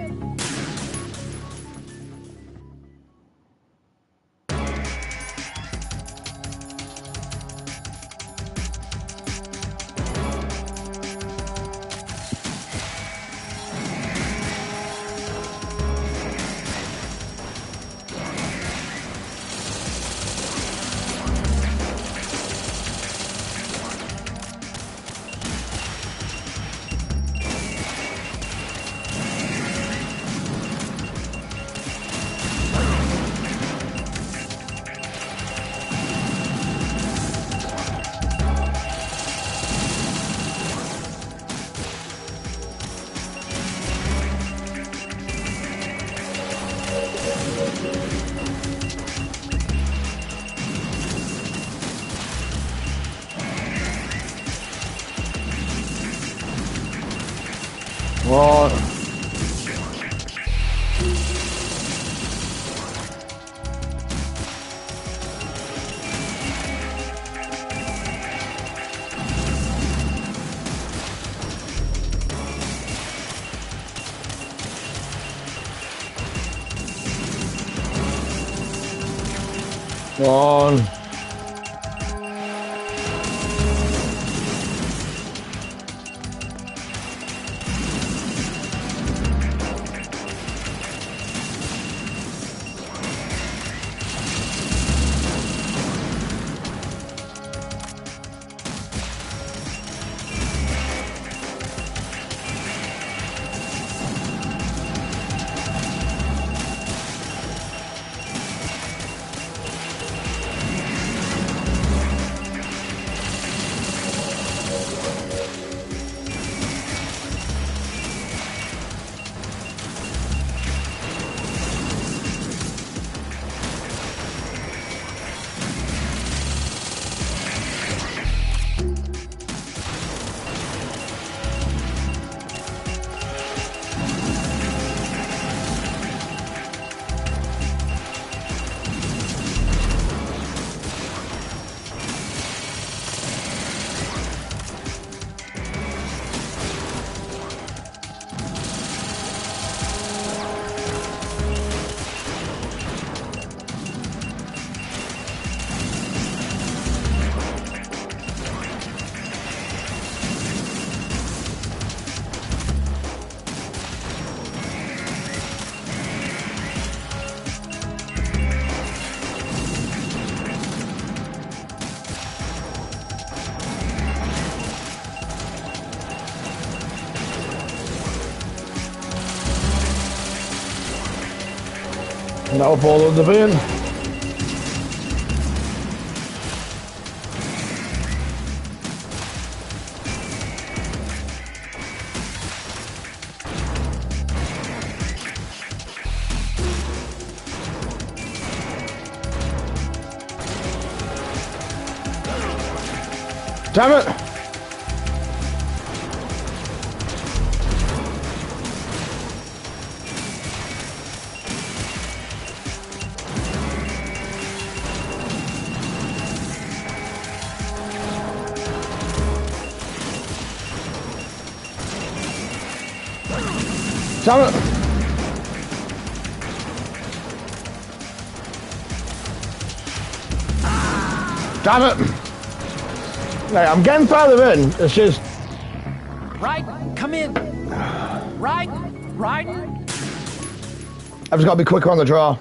What? Come on. Now follow the bin. Damn it! Damn it! Damn it! Right, I'm getting further in. It's just... Right, come in. Right. I've just got to be quicker on the draw.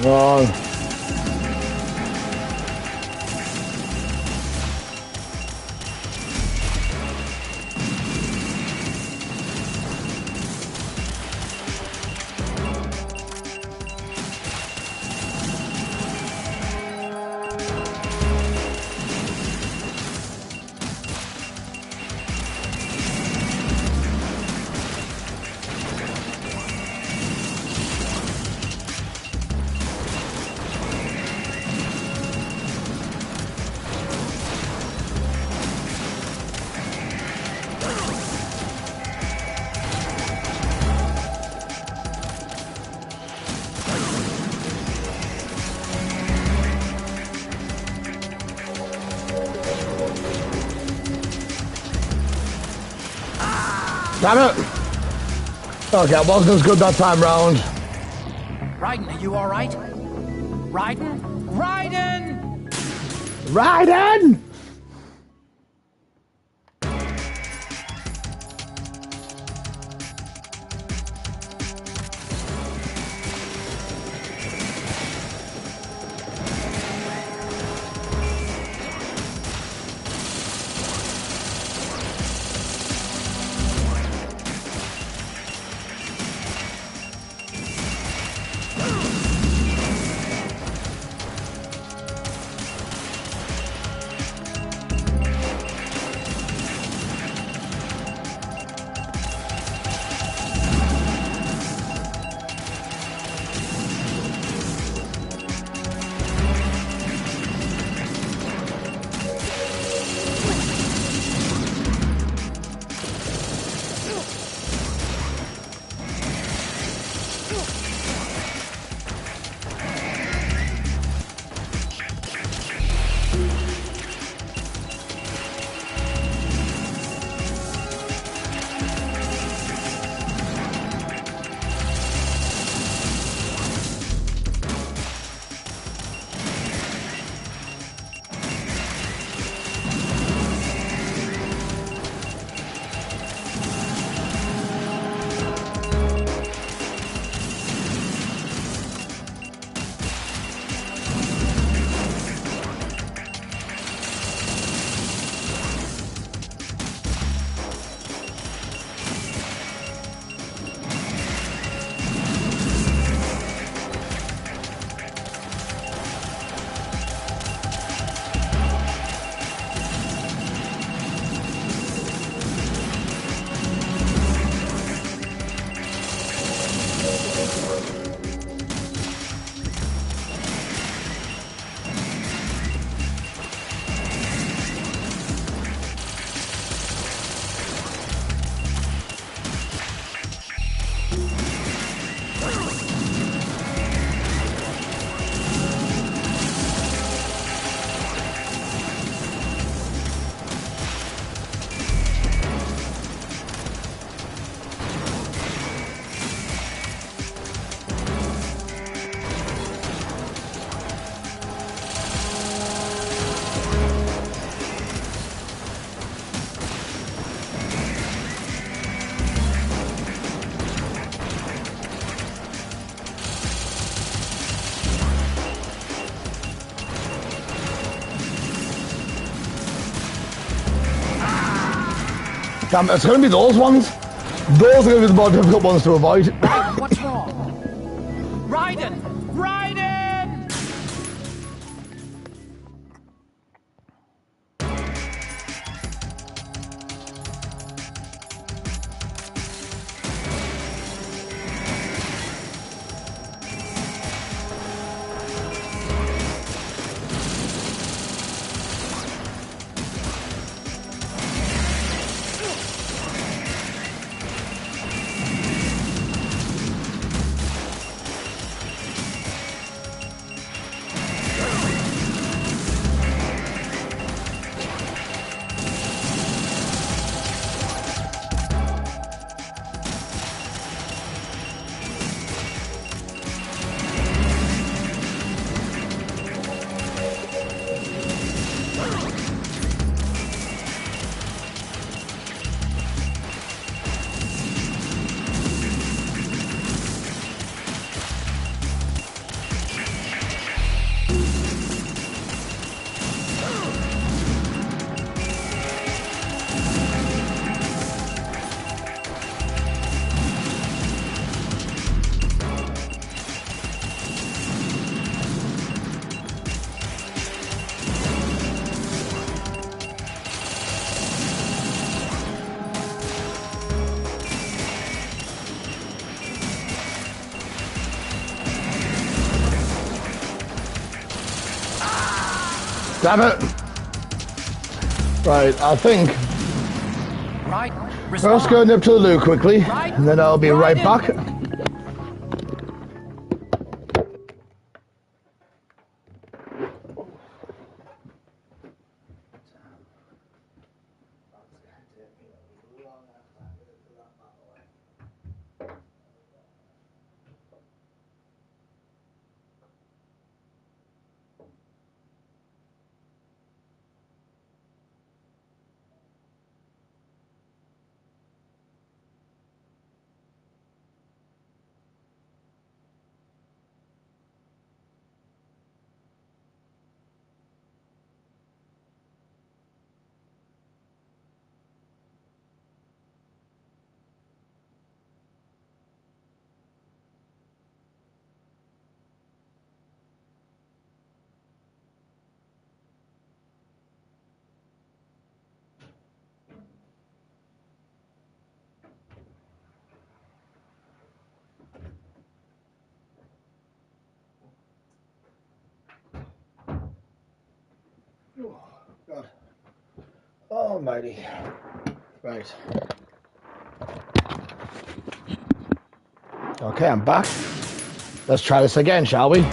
Wrong. Damn it! Okay, it wasn't as good that time round. Raiden, are you alright? Raiden? Raiden! Raiden! Damn, it's going to be those ones. Those are going to be the more difficult ones to avoid. Raiden, what's wrong? Raiden! Raiden! Damn it! Right, I think. Right. Let's go nip to the loo quickly, and then I'll be right back. Almighty. Right. Okay, I'm back. Let's try this again, shall we?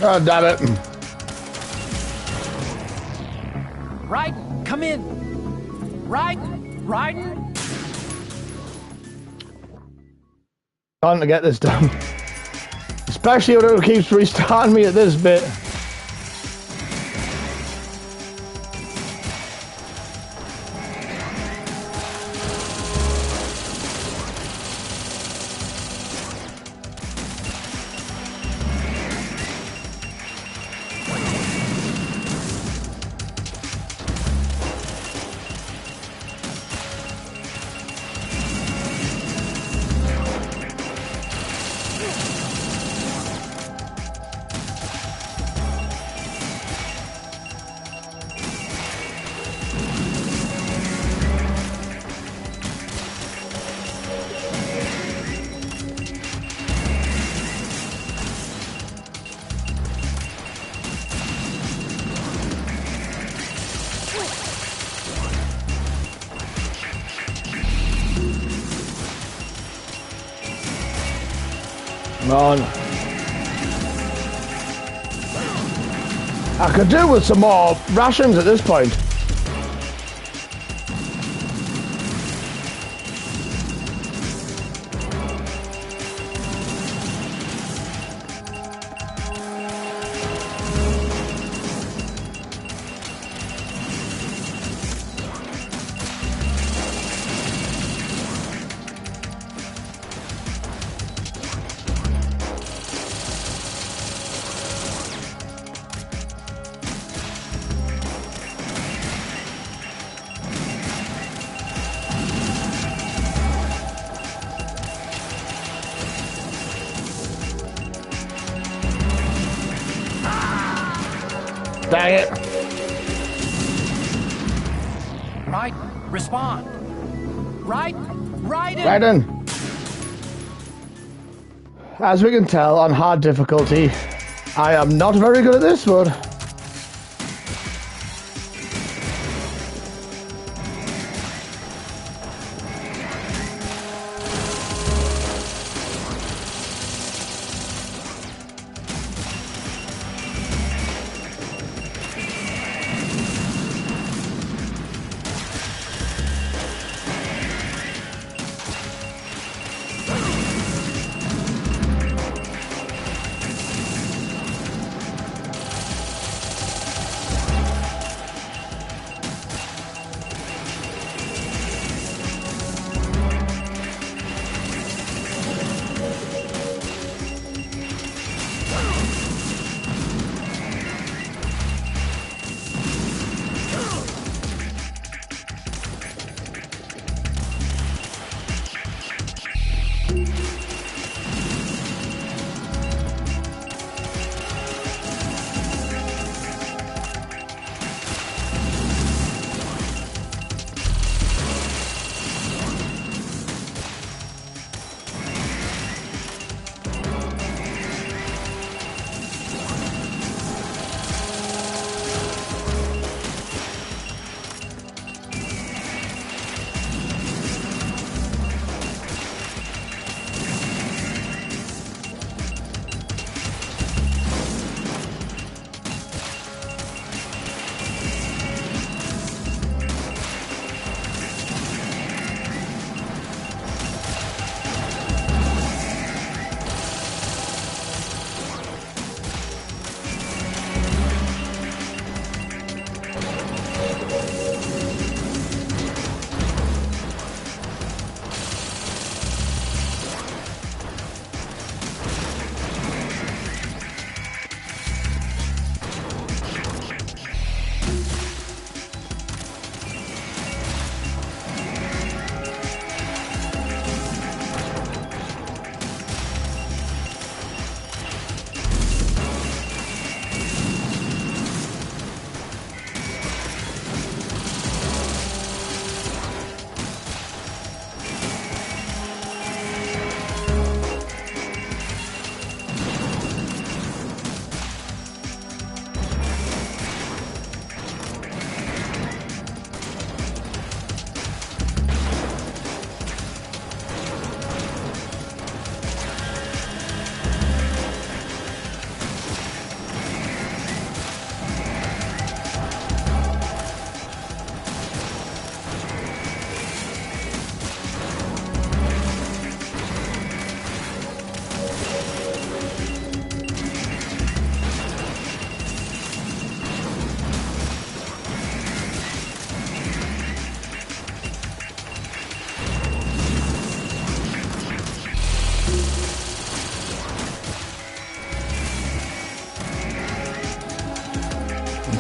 Oh, damn it. Raiden, come in. Raiden. Time to get this done. Especially when it keeps restarting me at this bit. Come on. I could do with some more rations at this point. Dang it. Raiden, respond. Raiden! Raiden! As we can tell on hard difficulty, I am not very good at this, but...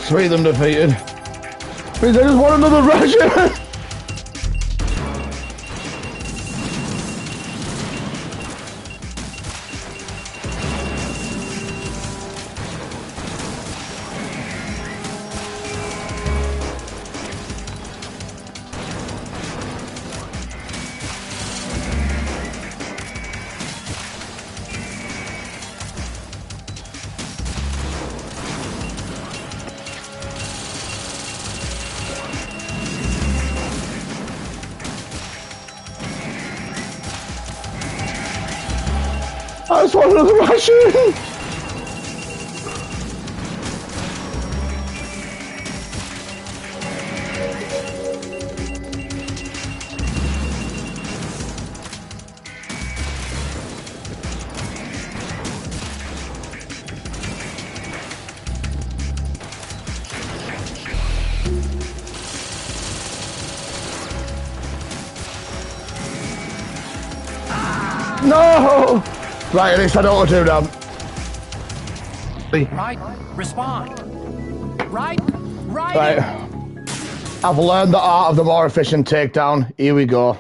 Three of them defeated. Means I just want another ration! I just want another ration! No! Right, at least I know what to do now. Right, respond. Right. I've learned the art of the more efficient takedown. Here we go.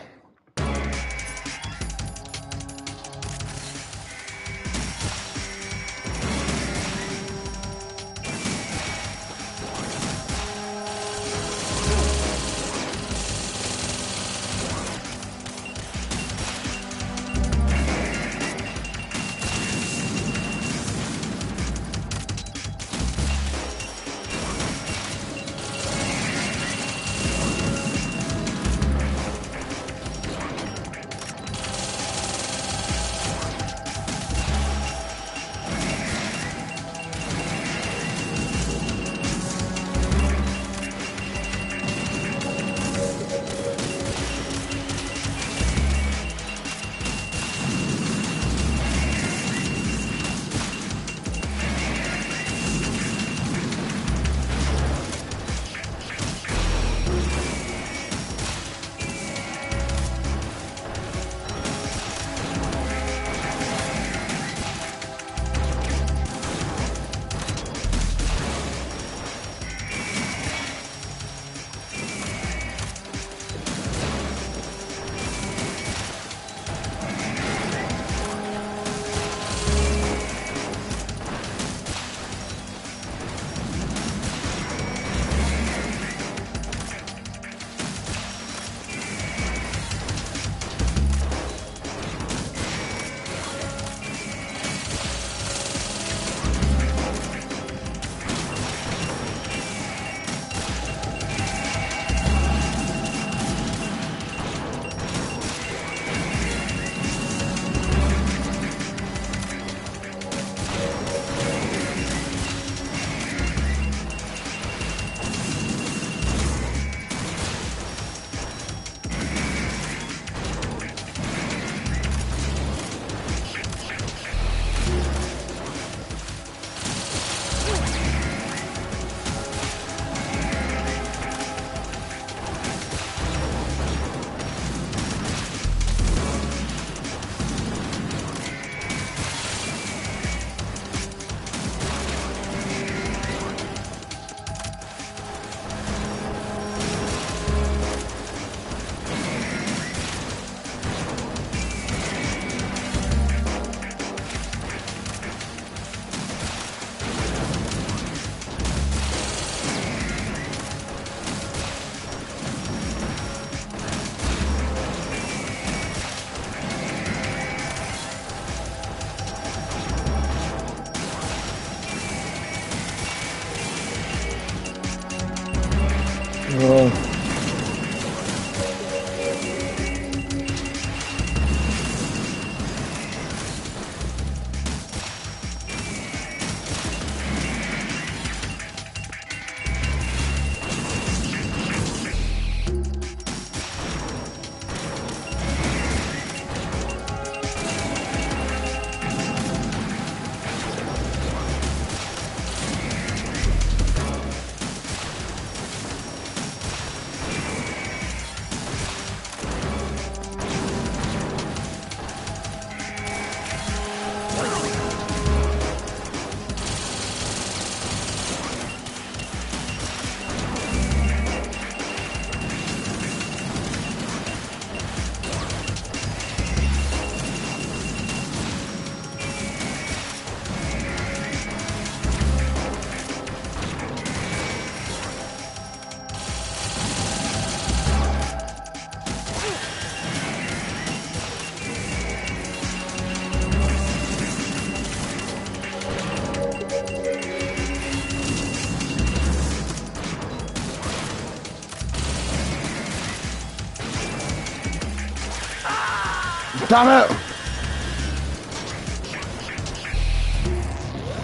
Damn it!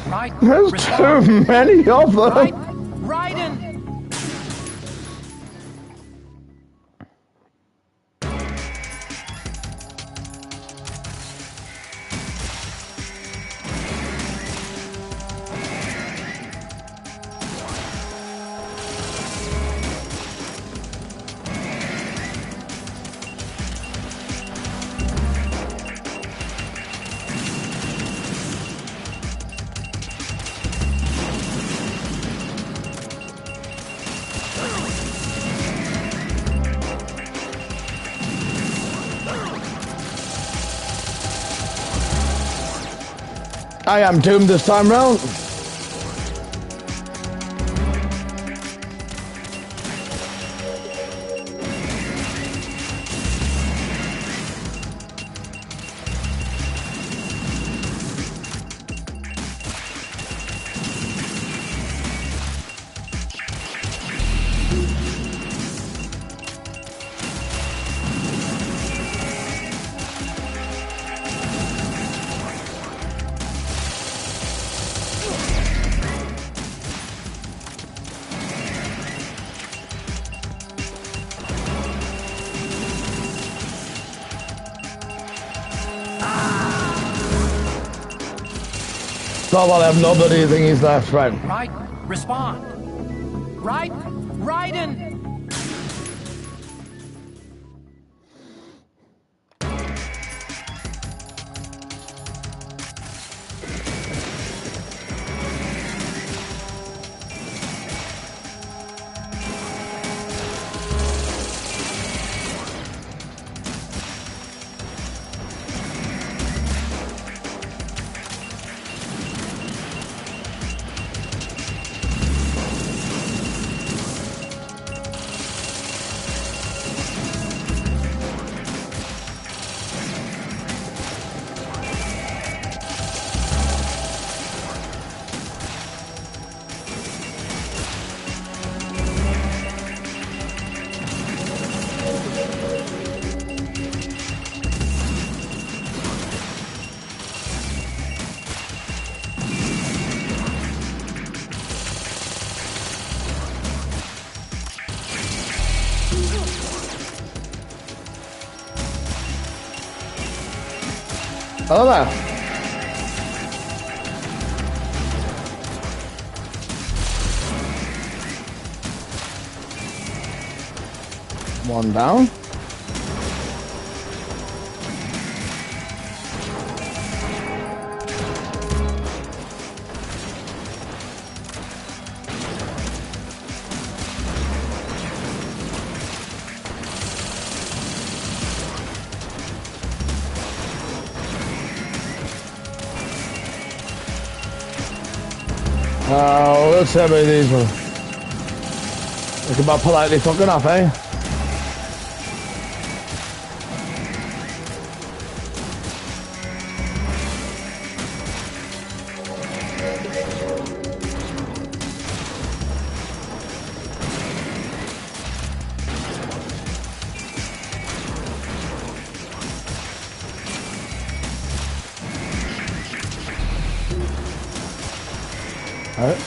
Right. There's too many of them. Right. Raiden. I am doomed this time round. So well, I have nobody thingies left, right? Right. Respond. Right. Raiden. Hello there. One down. Let's see how many of these ones. Look about politely fucking up, eh? Alright.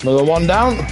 Another one down.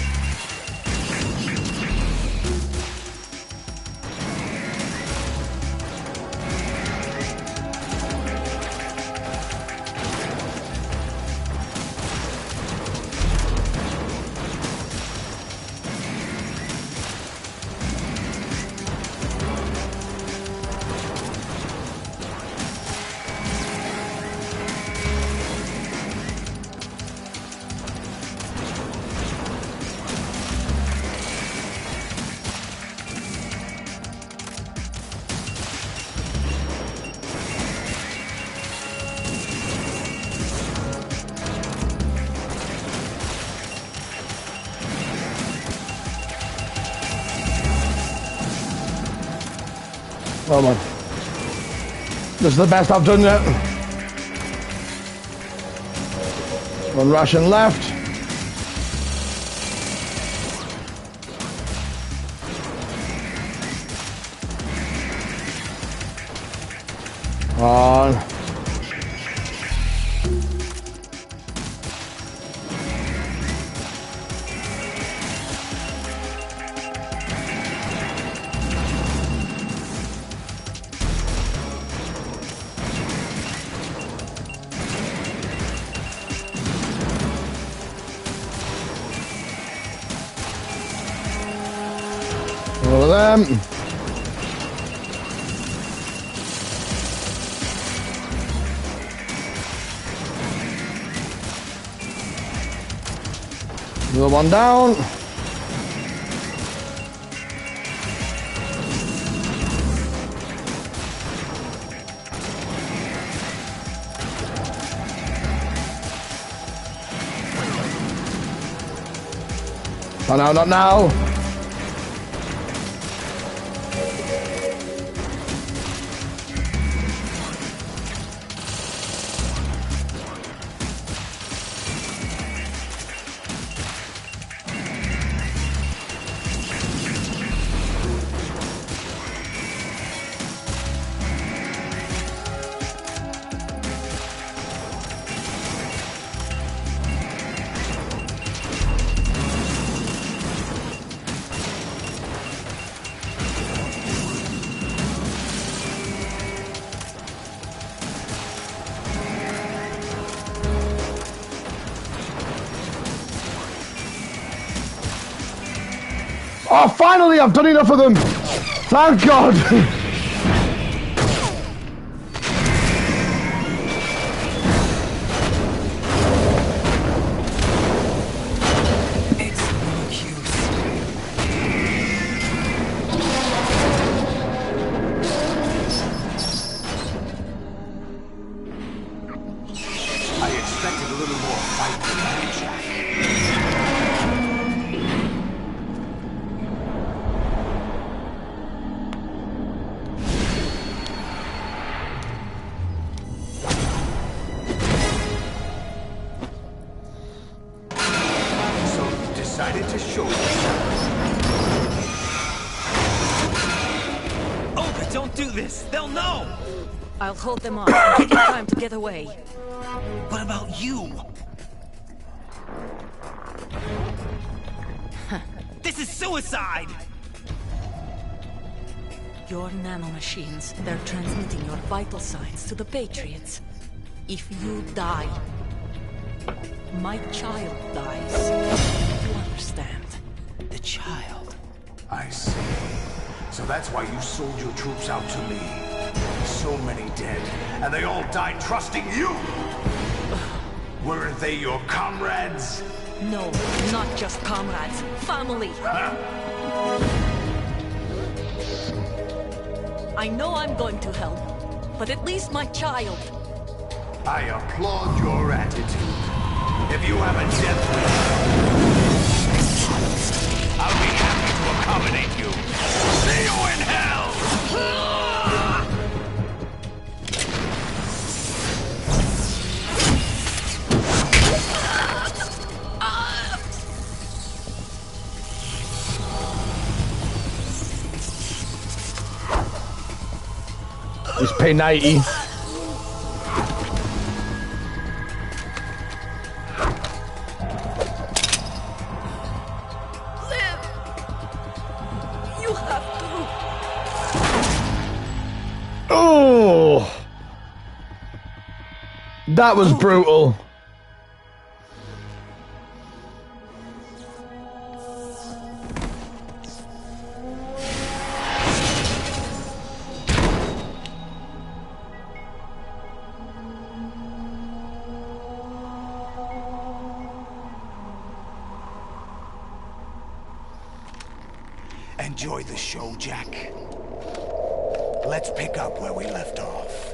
Oh man, this is the best I've done yet. One Russian left. On. All of them. Another one down. Oh no, not now. Oh, finally, I've done enough of them. Thank God. I'll hold them off and give you time to get away. What about you? This is suicide! Your nanomachines, they're transmitting your vital signs to the Patriots. If you die, My child dies. You understand? The child. I see. So that's why you sold your troops out to me. So many dead, and they all died trusting you! Weren't they your comrades? No, not just comrades. Family. Huh? I know I'm going to hell, but at least my child. I applaud your attitude. If you have a death wish, I'll be happy to accommodate you. See you in hell! He's paid 90. Oh, that was brutal. Enjoy the show, Jack. Let's pick up where we left off.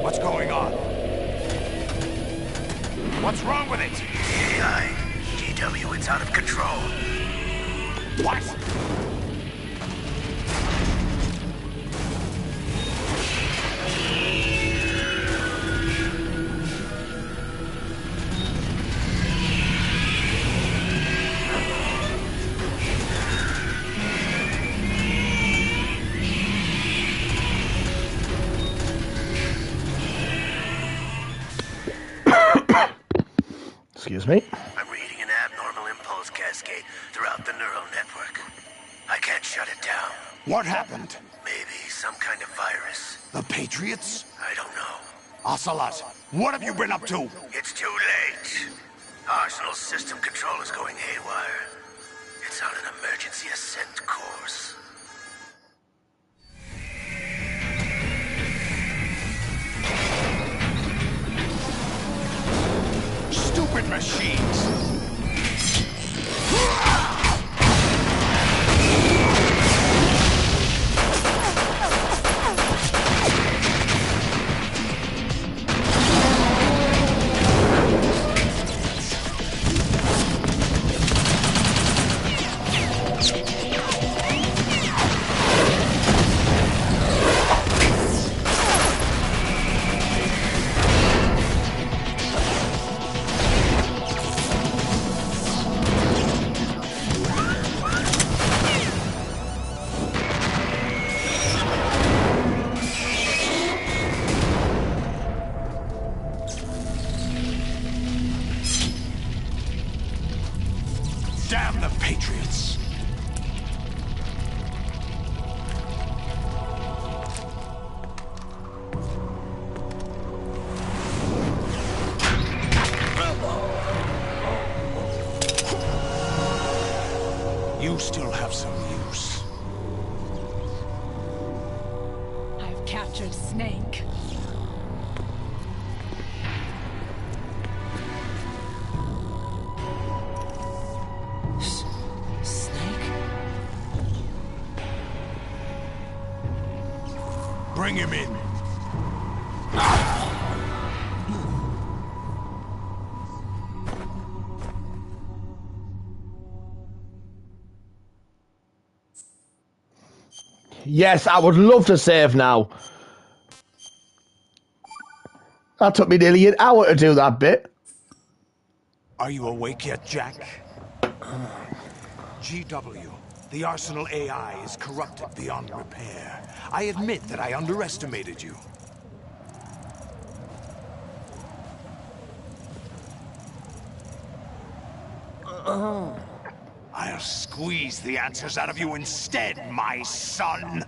What's going on? What's wrong with it? AI, GW, it's out of control. What? Excuse me. I'm reading an abnormal impulse cascade throughout the neural network. I can't shut it down. What happened? Maybe some kind of virus. The Patriots? I don't know. Ocelot, what have you been up to? It's too late. Arsenal's system control is going haywire. It's on an emergency ascent course. Stupid machines! Damn the Patriots! You still have some use. I've captured Snake. Bring him in. Yes, I would love to save now. That took me nearly an hour to do that bit. Are you awake yet, Jack? GW, the Arsenal AI is corrupted beyond repair. I admit that I underestimated you. I'll squeeze the answers out of you instead, my son!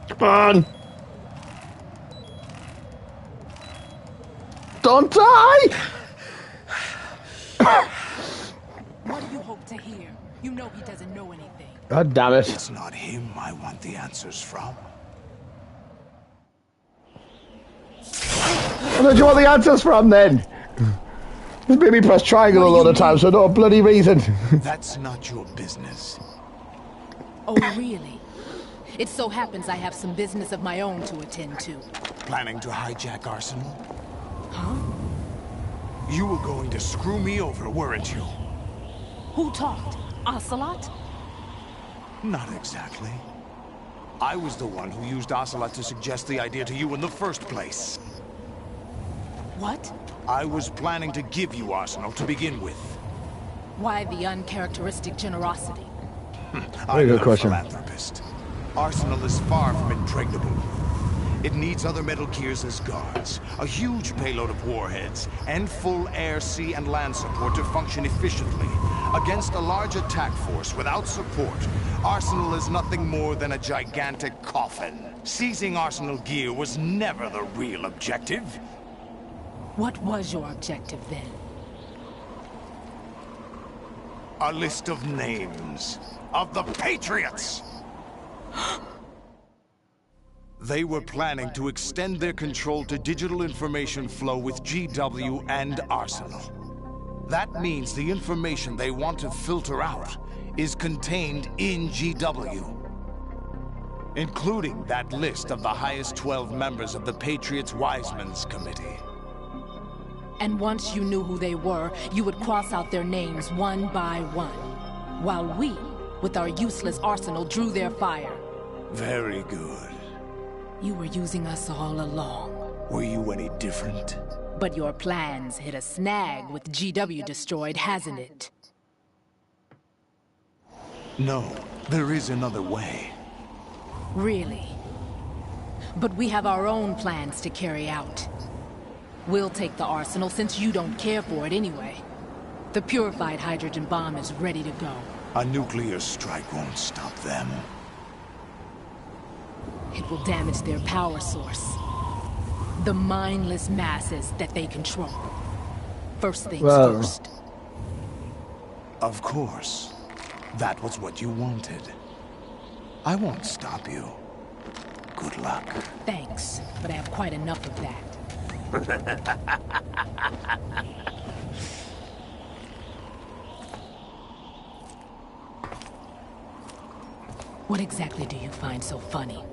Come on! Don't die! What do you hope to hear? You know he doesn't know anything. God damn it. It's not him I want the answers from. Where did you want the answers from then? Just made me press triangle a lot of times for no bloody reason. That's not your business. Oh, really? It so happens I have some business of my own to attend to. Planning to hijack Arsenal? Huh? You were going to screw me over, weren't you? Who talked? Ocelot? Not exactly. I was the one who used Ocelot to suggest the idea to you in the first place. What? I was planning to give you Arsenal to begin with. Why the uncharacteristic generosity? I'm not a philanthropist. Arsenal is far from impregnable. It needs other Metal Gears as guards, a huge payload of warheads, and full air, sea, and land support to function efficiently. Against a large attack force without support, Arsenal is nothing more than a gigantic coffin. Seizing Arsenal gear was never the real objective. What was your objective then? A list of names of the Patriots! They were planning to extend their control to digital information flow with GW and Arsenal. That means the information they want to filter out is contained in GW, including that list of the highest 12 members of the Patriots Wiseman's Committee. And once you knew who they were, you would cross out their names one by one, while we, with our useless arsenal, drew their fire. Very good. You were using us all along. Were you any different? But your plans hit a snag with GW destroyed, hasn't it? No, there is another way. Really? But we have our own plans to carry out. We'll take the arsenal since you don't care for it anyway. The purified hydrogen bomb is ready to go. A nuclear strike won't stop them. It will damage their power source. The mindless masses that they control. First things first. Of course. That was what you wanted. I won't stop you. Good luck. Thanks, but I have quite enough of that. What exactly do you find so funny?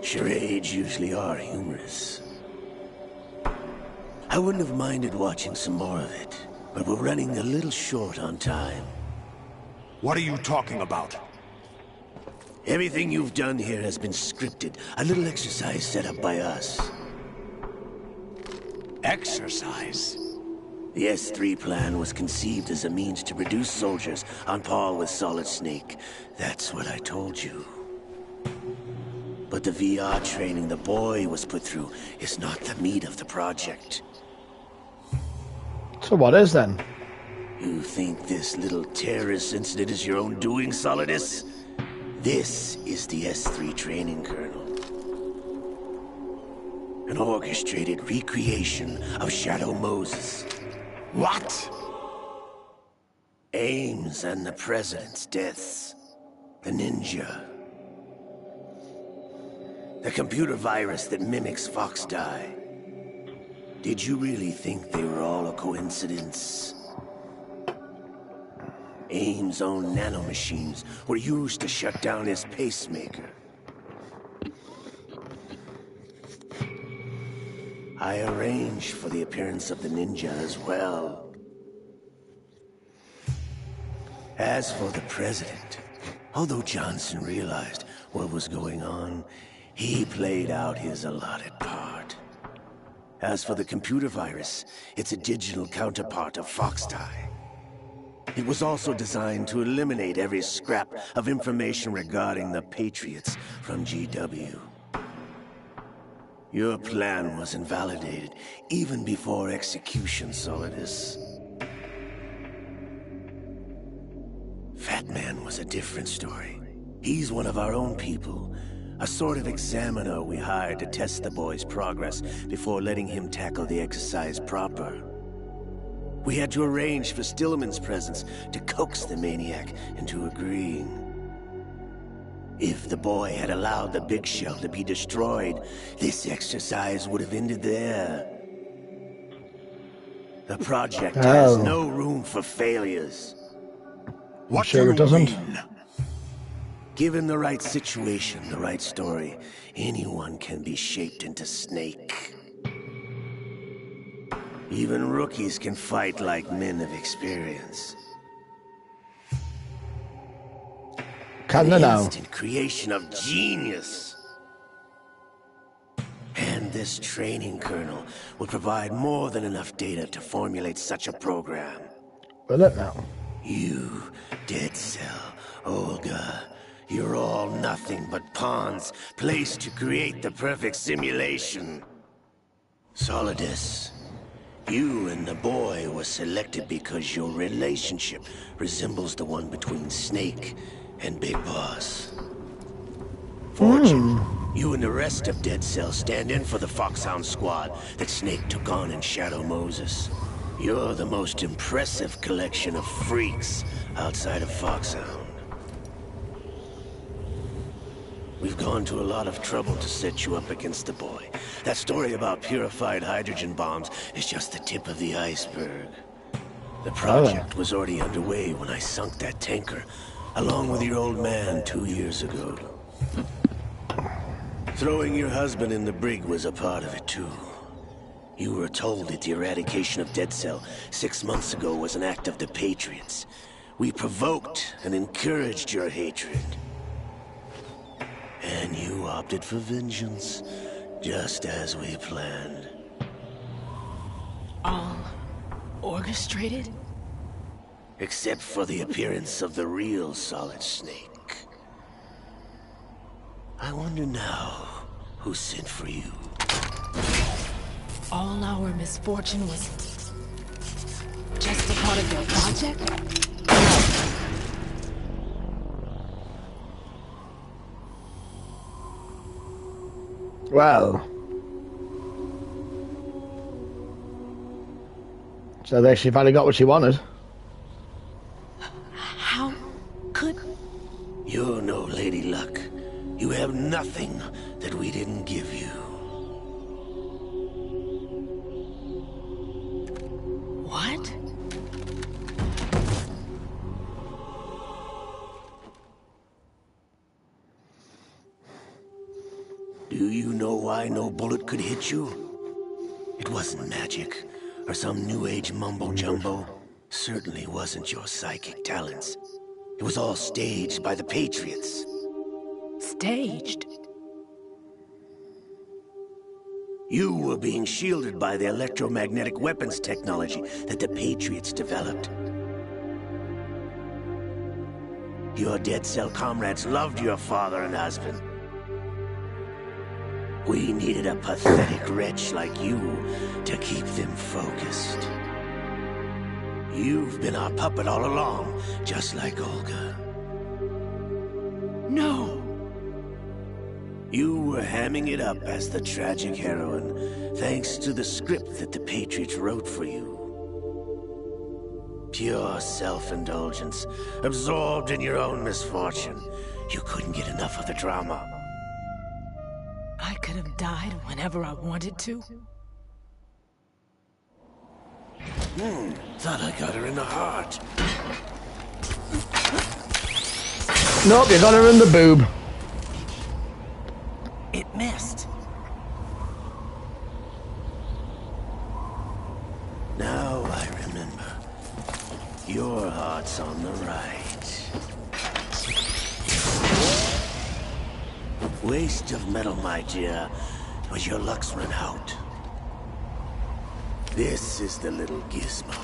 Charades usually are humorous. I wouldn't have minded watching some more of it, but we're running a little short on time. What are you talking about? Everything you've done here has been scripted. A little exercise set up by us. Exercise? The S3 plan was conceived as a means to produce soldiers on par with Solid Snake. That's what I told you. But the VR training the boy was put through is not the meat of the project. So what is then? You think this little terrorist incident is your own doing, Solidus? This is the S3 training kernel. An orchestrated recreation of Shadow Moses. What? Ames and the President's deaths. The ninja. The computer virus that mimics Foxdie. Did you really think they were all a coincidence? Ames' own nanomachines were used to shut down his pacemaker. I arranged for the appearance of the ninja as well. As for the President, although Johnson realized what was going on, he played out his allotted part. As for the computer virus, it's a digital counterpart of Foxdie. It was also designed to eliminate every scrap of information regarding the Patriots from GW. Your plan was invalidated even before execution, Solidus. Fat Man was a different story. He's one of our own people. A sort of examiner we hired to test the boy's progress before letting him tackle the exercise proper. We had to arrange for Stillman's presence to coax the maniac into agreeing. If the boy had allowed the big shell to be destroyed, this exercise would have ended there. The project has no room for failures. What sure it doesn't? Given the right situation, the right story, anyone can be shaped into Snake. Even rookies can fight like men of experience. Can they now? Instant creation of genius. And this training kernel will provide more than enough data to formulate such a program. Will it now? You, Dead Cell, Olga, you're all nothing but pawns placed to create the perfect simulation. Solidus, you and the boy were selected because your relationship resembles the one between Snake and Big Boss. Fortune, you and the rest of Dead Cell stand in for the Foxhound squad that Snake took on in Shadow Moses. You're the most impressive collection of freaks outside of Foxhound. We've gone to a lot of trouble to set you up against the boy. That story about purified hydrogen bombs is just the tip of the iceberg. The project was already underway when I sunk that tanker, along with your old man 2 years ago. Throwing your husband in the brig was a part of it too. You were told that the eradication of Dead Cell 6 months ago was an act of the Patriots. We provoked and encouraged your hatred. And you opted for vengeance, just as we planned. All orchestrated? Except for the appearance of the real Solid Snake. I wonder now who sent for you. All our misfortune was just a part of your project? Well. So there she finally got what she wanted. How could... You're no Lady Luck. You have nothing that we didn't give you. What? Do you know why no bullet could hit you? It wasn't magic, or some new age mumbo-jumbo. Certainly wasn't your psychic talents. It was all staged by the Patriots. Staged? You were being shielded by the electromagnetic weapons technology that the Patriots developed. Your Dead Cell comrades loved your father and husband. We needed a pathetic wretch like you to keep them focused. You've been our puppet all along, just like Olga. No! You were hamming it up as the tragic heroine, thanks to the script that the Patriots wrote for you. Pure self-indulgence, absorbed in your own misfortune. You couldn't get enough of the drama. I could have died whenever I wanted to. Thought I got her in the heart. Nope, you got her in the boob. It missed. Now I remember. Your heart's on the right. Waste of metal, my dear, but your luck's run out. This is the little gizmo.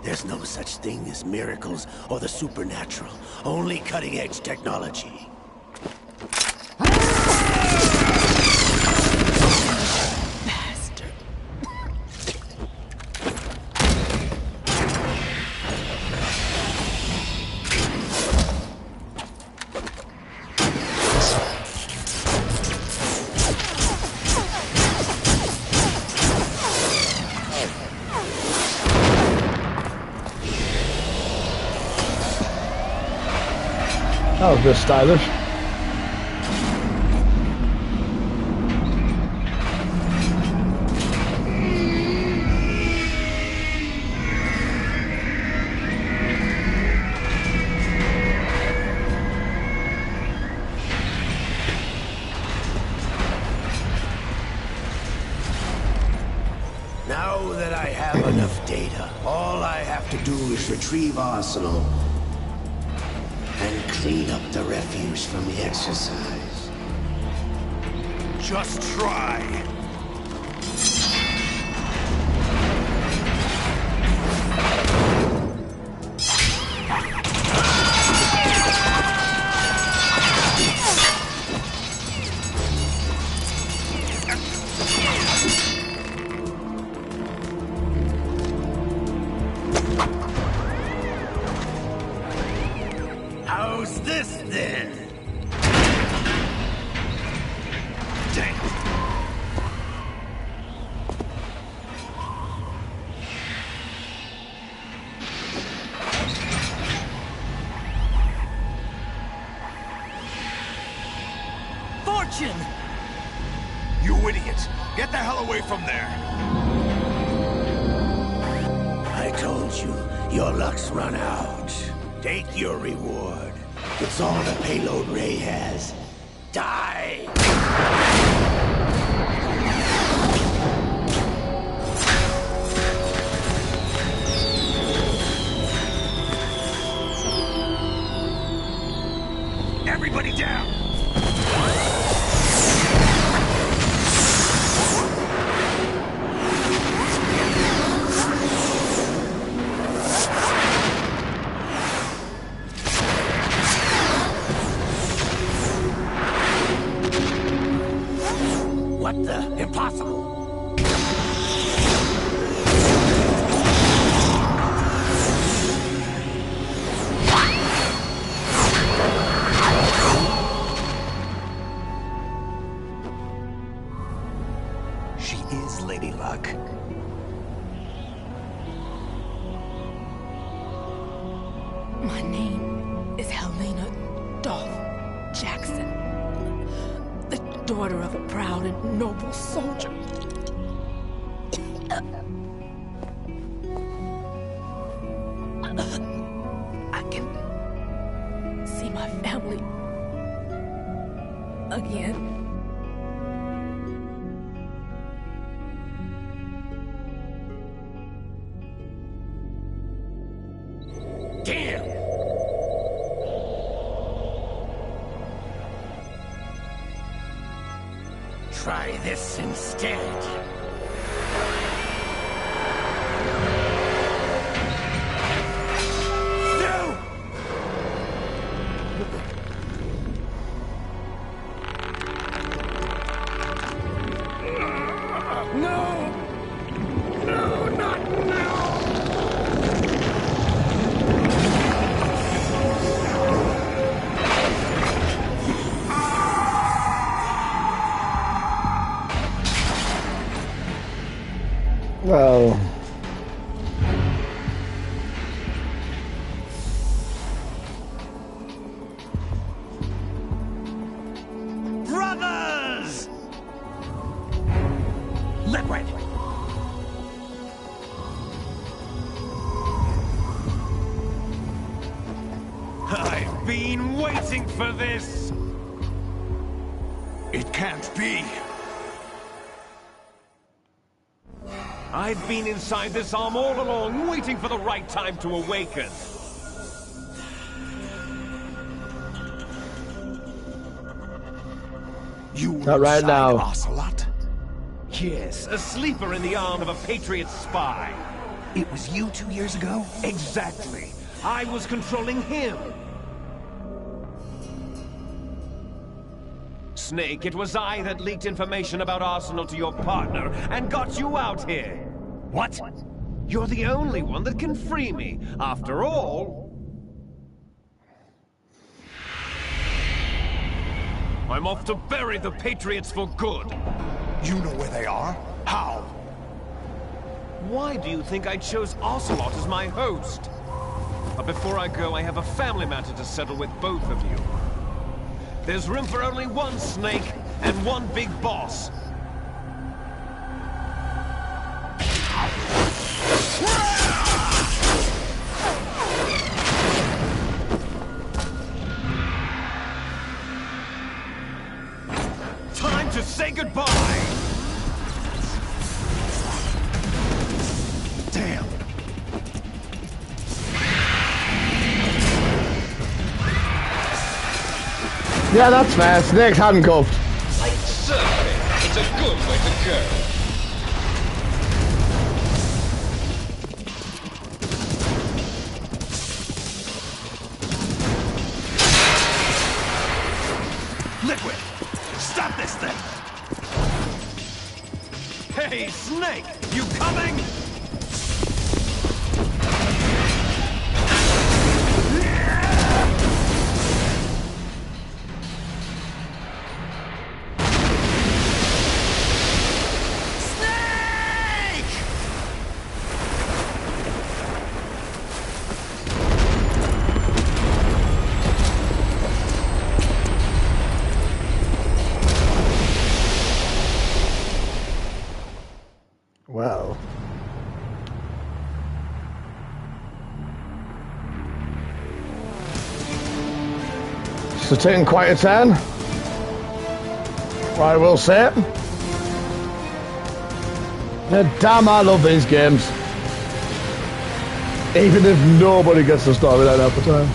There's no such thing as miracles or the supernatural. Only cutting-edge technology. That was a bit stylish. Now that I have enough data, all I have to do is retrieve Arsenal and clean up the refuse from the exercise. Just try. How's this then? Damn. Fortune! You idiot! Get the hell away from there! I told you, your luck's run out. Take your reward. It's all the payload Ray has. Die! Everybody down! What the? Impossible! She is Lady Luck. My name is Helena Dolph Jackson, the daughter of a proud and noble soldier. I can see my family again. Damn! Try this instead. No! No! No, not now! Well, Brothers! Liquid! I've been waiting for this! It can't be. I've been inside this arm all along, waiting for the right time to awaken. You not right now. Ocelot? Yes, a sleeper in the arm of a Patriot spy. It was you 2 years ago? Exactly. I was controlling him. Snake, it was I that leaked information about Arsenal to your partner and got you out here. What? You're the only one that can free me. After all... I'm off to bury the Patriots for good. You know where they are? How? Why do you think I chose Ocelot as my host? But before I go, I have a family matter to settle with both of you. There's room for only one Snake and one big boss. Time to say goodbye! Damn. Yeah, that's fair. Snake's handcuffed. Like surfing. It's a good way to go. Liquid! Stop this thing! Hey, Snake! You coming? Well. So taking quite a turn. I will say. Yeah, damn, I love these games. Even if nobody gets the storyline half the time.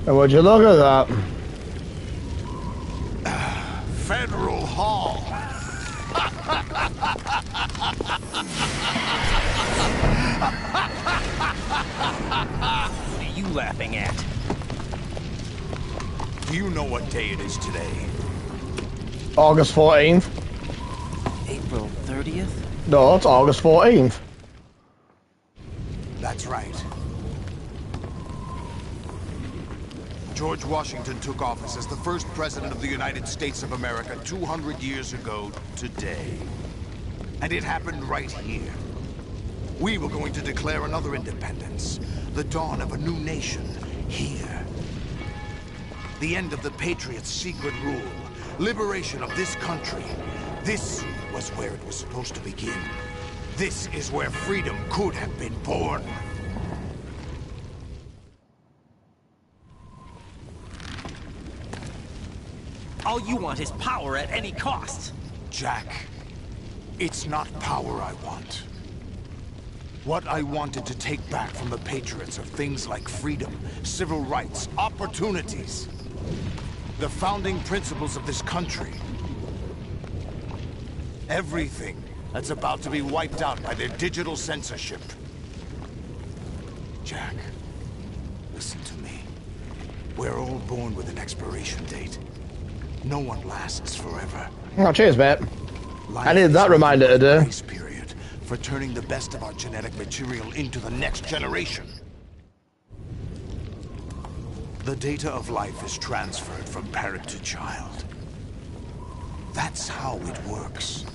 And would you look at that? Federal Hall. What are you laughing at? Do you know what day it is today? August 14th. April 30th? No, it's August 14th. That's right. George Washington took office as the first president of the United States of America 200 years ago today. And it happened right here. We were going to declare another independence, the dawn of a new nation, here. The end of the Patriots' secret rule, liberation of this country. This was where it was supposed to begin. This is where freedom could have been born. All you want is power at any cost. Jack, it's not power I want. What I wanted to take back from the Patriots are things like freedom, civil rights, opportunities. The founding principles of this country. Everything that's about to be wiped out by their digital censorship. Jack, listen to me. We're all born with an expiration date. No one lasts forever. Oh, cheers, mate. I needed that reminder today. Grace period for turning the best of our genetic material into the next generation. The data of life is transferred from parent to child. That's how it works.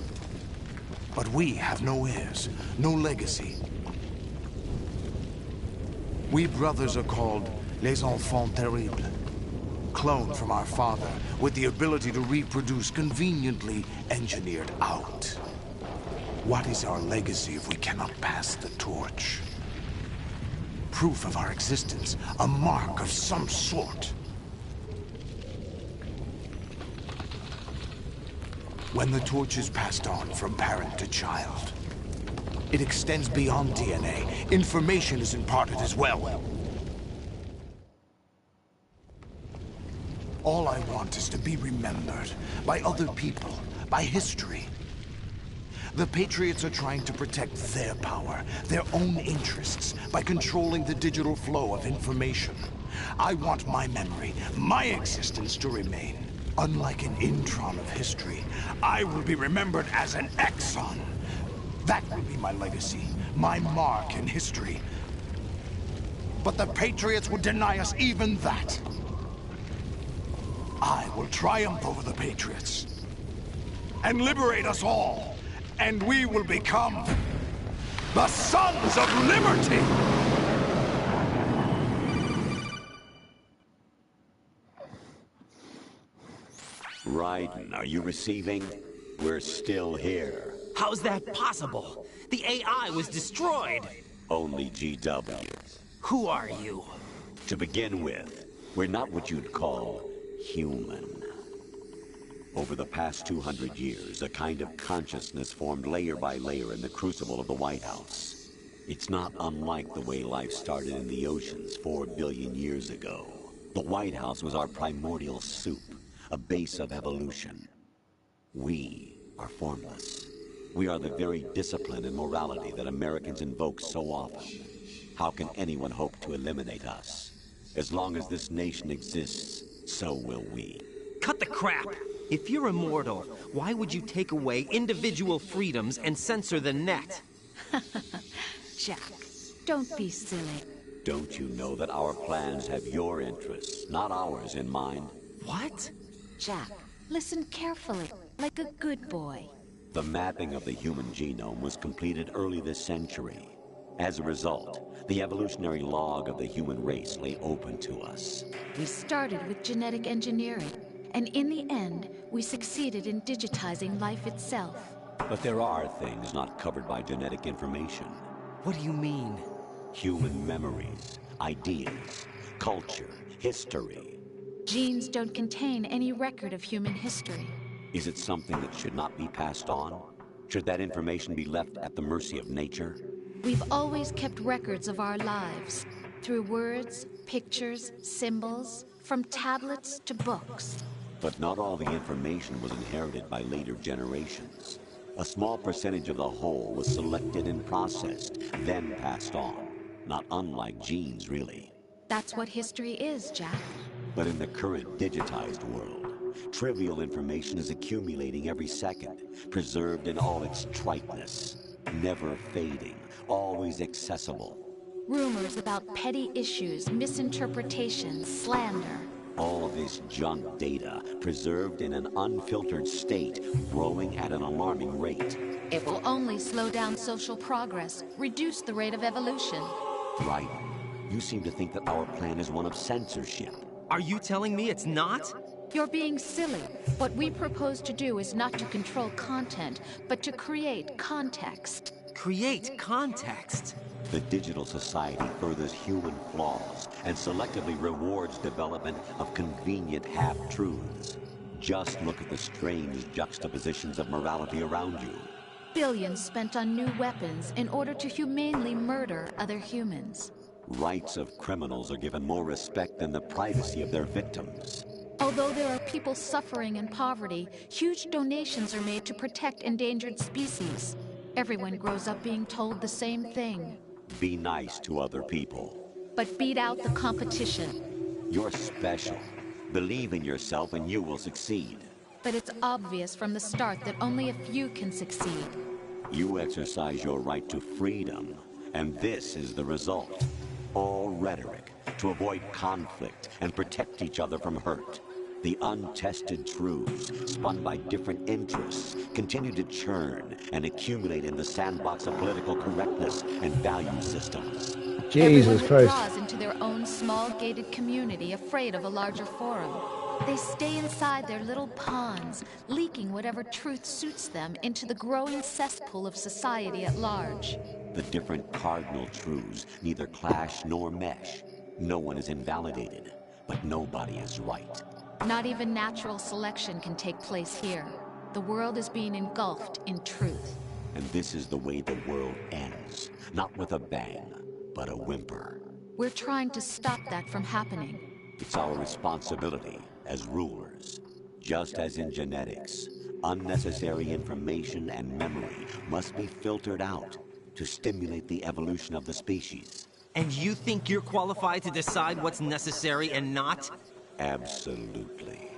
But we have no heirs, no legacy. We brothers are called les enfants terribles. Cloned from our father, with the ability to reproduce conveniently engineered out. What is our legacy if we cannot pass the torch? Proof of our existence, a mark of some sort. When the torch is passed on from parent to child, it extends beyond DNA. Information is imparted as well. All I want is to be remembered by other people, by history. The Patriots are trying to protect their power, their own interests, by controlling the digital flow of information. I want my memory, my existence to remain. Unlike an intron of history, I will be remembered as an exon. That will be my legacy, my mark in history. But the Patriots would deny us even that. I will triumph over the Patriots and liberate us all, and we will become the Sons of Liberty! Raiden, are you receiving? We're still here. How's that possible? The AI was destroyed. Only GW. Who are you? To begin with, we're not what you'd call human. Over the past 200 years, a kind of consciousness formed layer by layer in the crucible of the White House. It's not unlike the way life started in the oceans 4 billion years ago. The White House was our primordial soup, a base of evolution. We are formless. We are the very discipline and morality that Americans invoke so often. How can anyone hope to eliminate us? As long as this nation exists, so will we. Cut the crap! If you're immortal, why would you take away individual freedoms and censor the net? Jack, don't be silly. Don't you know that our plans have your interests, not ours, in mind? What? Jack, listen carefully, like a good boy. The mapping of the human genome was completed early this century. As a result, the evolutionary log of the human race lay open to us. We started with genetic engineering, and in the end, we succeeded in digitizing life itself. But there are things not covered by genetic information. What do you mean? Human memories, ideas, culture, history. Genes don't contain any record of human history. Is it something that should not be passed on? Should that information be left at the mercy of nature? We've always kept records of our lives, through words, pictures, symbols, from tablets to books. But not all the information was inherited by later generations. A small percentage of the whole was selected and processed, then passed on. Not unlike genes, really. That's what history is, Jack. But in the current digitized world, trivial information is accumulating every second, preserved in all its triteness, never fading, always accessible. Rumors about petty issues, misinterpretations, slander. All this junk data, preserved in an unfiltered state, growing at an alarming rate. It will only slow down social progress, reduce the rate of evolution. Right. You seem to think that our plan is one of censorship. Are you telling me it's not? You're being silly. What we propose to do is not to control content, but to create context. Create context? The digital society furthers human flaws and selectively rewards development of convenient half-truths. Just look at the strange juxtapositions of morality around you. Billions spent on new weapons in order to humanely murder other humans. Rights of criminals are given more respect than the privacy of their victims. Although there are people suffering in poverty, huge donations are made to protect endangered species. Everyone grows up being told the same thing. Be nice to other people. But beat out the competition. You're special. Believe in yourself and you will succeed. But it's obvious from the start that only a few can succeed. You exercise your right to freedom, and this is the result. All rhetoric to avoid conflict and protect each other from hurt. The untested truths, spun by different interests, continue to churn and accumulate in the sandbox of political correctness and value systems. Jesus Everyone Christ. withdraws into their own small gated community, afraid of a larger forum. They stay inside their little ponds, leaking whatever truth suits them into the growing cesspool of society at large. The different cardinal truths neither clash nor mesh. No one is invalidated, but nobody is right. Not even natural selection can take place here. The world is being engulfed in truth. And this is the way the world ends. Not with a bang, but a whimper. We're trying to stop that from happening. It's our responsibility, as rulers. Just as in genetics, unnecessary information and memory must be filtered out to stimulate the evolution of the species. And you think you're qualified to decide what's necessary and not? Absolutely.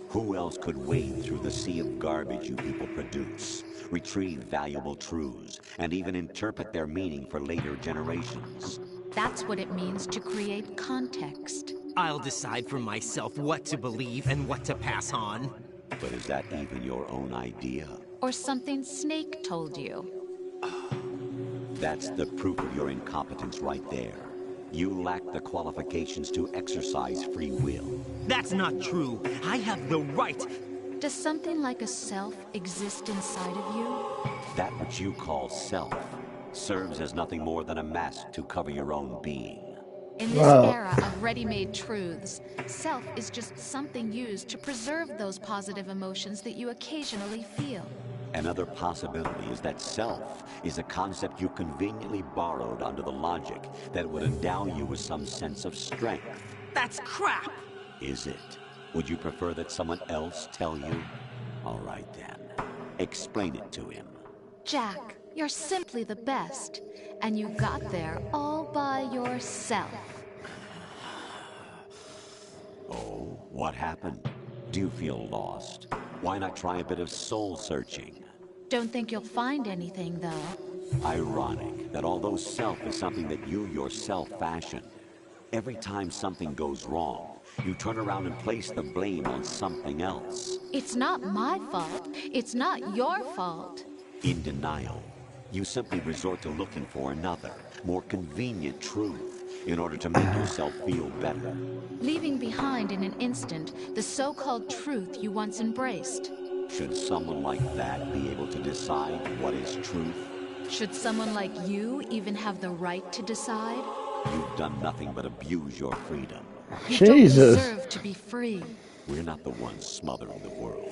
Who else could wade through the sea of garbage you people produce, retrieve valuable truths, and even interpret their meaning for later generations? That's what it means to create context. I'll decide for myself what to believe and what to pass on. But is that even your own idea? Or something Snake told you? That's the proof of your incompetence right there. You lack the qualifications to exercise free will. That's not true. I have the right. Does something like a self exist inside of you? That which you call self serves as nothing more than a mask to cover your own being. In this era of ready-made truths, self is just something used to preserve those positive emotions that you occasionally feel. Another possibility is that self is a concept you conveniently borrowed under the logic that would endow you with some sense of strength. That's crap! Is it? Would you prefer that someone else tell you? All right then. Explain it to him. Jack, you're simply the best. And you got there all by yourself. Oh, what happened? Do you feel lost? Why not try a bit of soul searching? Don't think you'll find anything, though. Ironic that although self is something that you yourself fashioned, every time something goes wrong, you turn around and place the blame on something else. It's not my fault. It's not your fault. In denial, you simply resort to looking for another, more convenient truth in order to make yourself feel better. Leaving behind in an instant the so-called truth you once embraced. Should someone like that be able to decide what is truth? Should someone like you even have the right to decide? You've done nothing but abuse your freedom. You don't deserve to be free. We're not the ones smothering the world.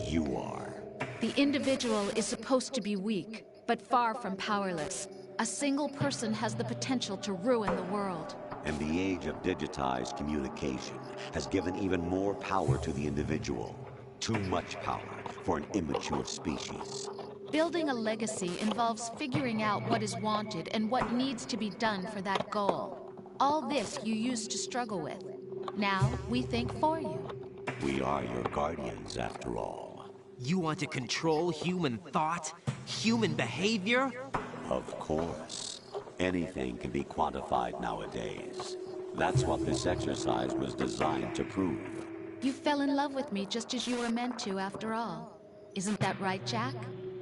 You are. The individual is supposed to be weak, but far from powerless. A single person has the potential to ruin the world. And the age of digitized communication has given even more power to the individual. Too much power for an immature species. Building a legacy involves figuring out what is wanted and what needs to be done for that goal. All this you used to struggle with. Now we think for you. We are your guardians, after all. You want to control human thought? Human behavior? Of course. Anything can be quantified nowadays. That's what this exercise was designed to prove. You fell in love with me just as you were meant to, after all. Isn't that right, Jack?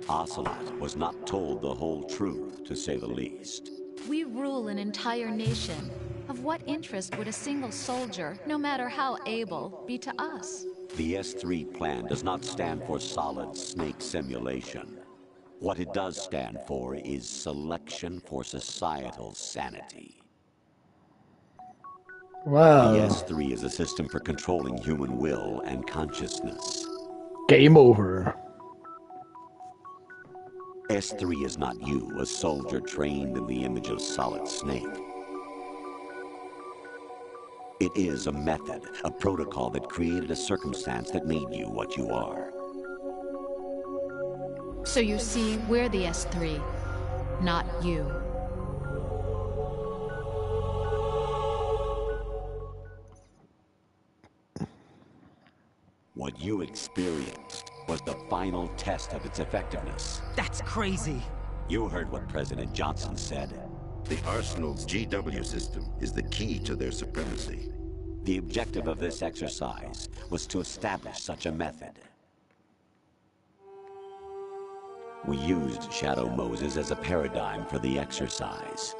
Ocelot was not told the whole truth, to say the least. We rule an entire nation. Of what interest would a single soldier, no matter how able, be to us? The S3 plan does not stand for solid snake simulation. What it does stand for is selection for societal sanity. Wow. The S3 is a system for controlling human will and consciousness. Game over. S3 is not you, a soldier trained in the image of Solid Snake. It is a method, a protocol that created a circumstance that made you what you are. So you see, we're the S3, not you. What you experienced was the final test of its effectiveness. That's crazy. You heard what President Johnson said. The Arsenal's GW system is the key to their supremacy. The objective of this exercise was to establish such a method. We used Shadow Moses as a paradigm for the exercise.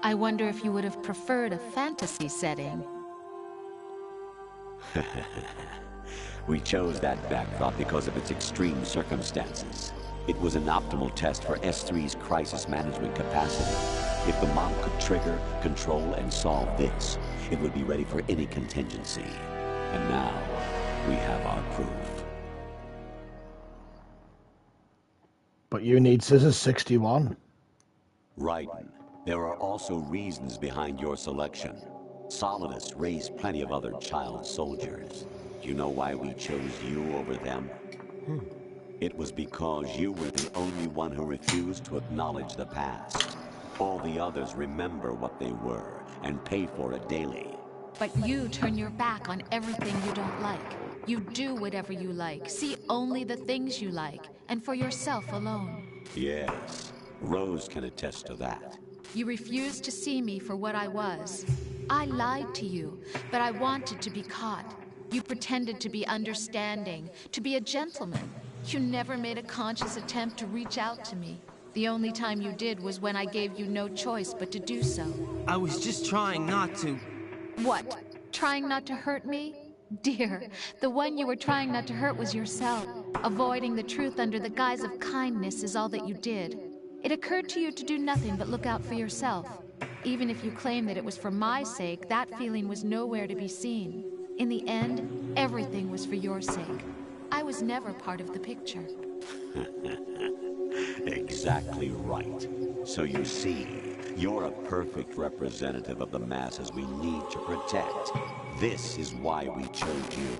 I wonder if you would have preferred a fantasy setting. We chose that backdrop because of its extreme circumstances. It was an optimal test for S3's crisis management capacity. If the model could trigger, control, and solve this, it would be ready for any contingency. And now, we have our proof. But you need Scissors 61. Right. There are also reasons behind your selection. Solidus raised plenty of other child soldiers. Do you know why we chose you over them? It was because you were the only one who refused to acknowledge the past. All the others remember what they were and pay for it daily. But you turn your back on everything you don't like. You do whatever you like, see only the things you like, and for yourself alone. Yes, Rose can attest to that. You refused to see me for what I was. I lied to you, but I wanted to be caught. You pretended to be understanding, to be a gentleman. You never made a conscious attempt to reach out to me. The only time you did was when I gave you no choice but to do so. I was just trying not to... What? Trying not to hurt me? Dear, the one you were trying not to hurt was yourself. Avoiding the truth under the guise of kindness is all that you did. It occurred to you to do nothing but look out for yourself. Even if you claim that it was for my sake, that feeling was nowhere to be seen. In the end, everything was for your sake. I was never part of the picture. Exactly right. So you see, you're a perfect representative of the masses we need to protect. This is why we chose you.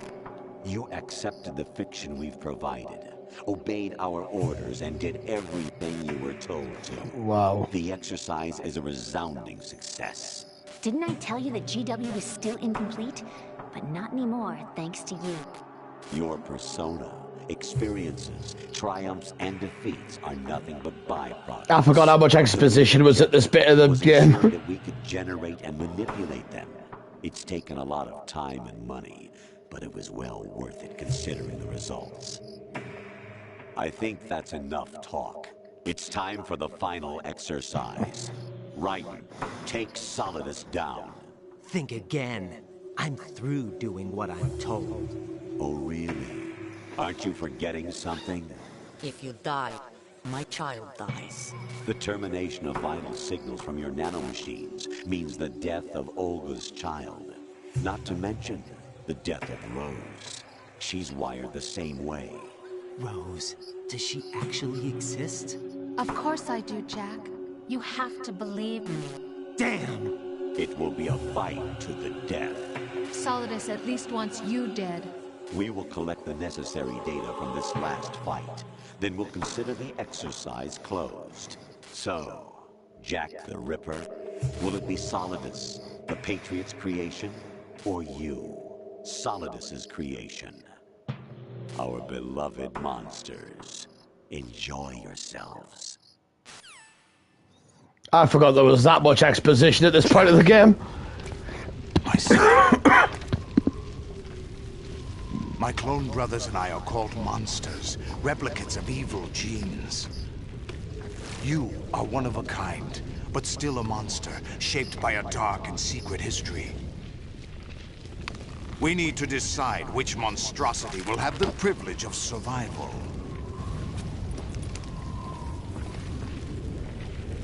You accepted the fiction we've provided, obeyed our orders, and did everything you were told to. Wow. The exercise is a resounding success. Didn't I tell you that GW is still incomplete? But not anymore, thanks to you. Your persona, experiences, triumphs, and defeats are nothing but byproducts. I forgot how much exposition was at this bit of the game. That we could generate and manipulate them. It's taken a lot of time and money, but it was well worth it considering the results. I think that's enough talk. It's time for the final exercise. Raiden, take Solidus down. Think again. I'm through doing what I'm told. Oh, really? Aren't you forgetting something? If you die, my child dies. The termination of vital signals from your nanomachines means the death of Olga's child. Not to mention the death of Rose. She's wired the same way. Rose, does she actually exist? Of course I do, Jack. You have to believe me. Damn! It will be a fight to the death. Solidus at least wants you dead. We will collect the necessary data from this last fight. Then we'll consider the exercise closed. So, Jack the Ripper, will it be Solidus, the Patriot's creation, or you, Solidus's creation? Our beloved monsters, enjoy yourselves. I forgot there was that much exposition at this point of the game. My son. My clone brothers and I are called monsters, replicates of evil genes. You are one of a kind, but still a monster, shaped by a dark and secret history. We need to decide which monstrosity will have the privilege of survival.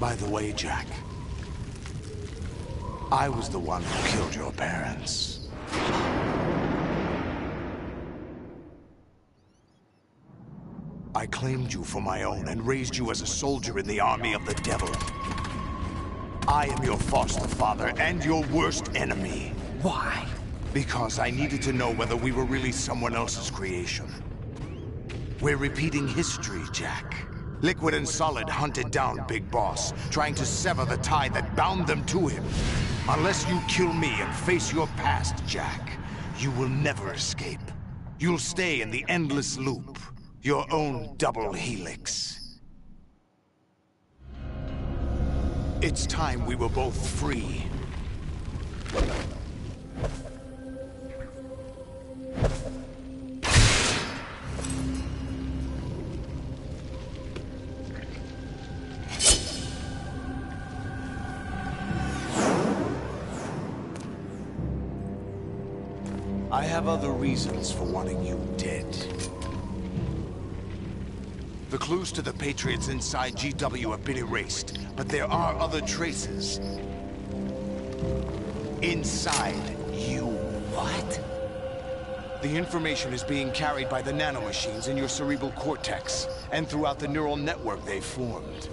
By the way, Jack, I was the one who killed your parents. I claimed you for my own and raised you as a soldier in the army of the devil. I am your foster father and your worst enemy. Why? Because I needed to know whether we were really someone else's creation. We're repeating history, Jack. Liquid and Solid hunted down Big Boss, trying to sever the tie that bound them to him. Unless you kill me and face your past, Jack, you will never escape. You'll stay in the endless loop, your own double helix. It's time we were both free. I have other reasons for wanting you dead. The clues to the Patriots inside GW have been erased, but there are other traces. Inside you. What? The information is being carried by the nanomachines in your cerebral cortex, and throughout the neural network they formed.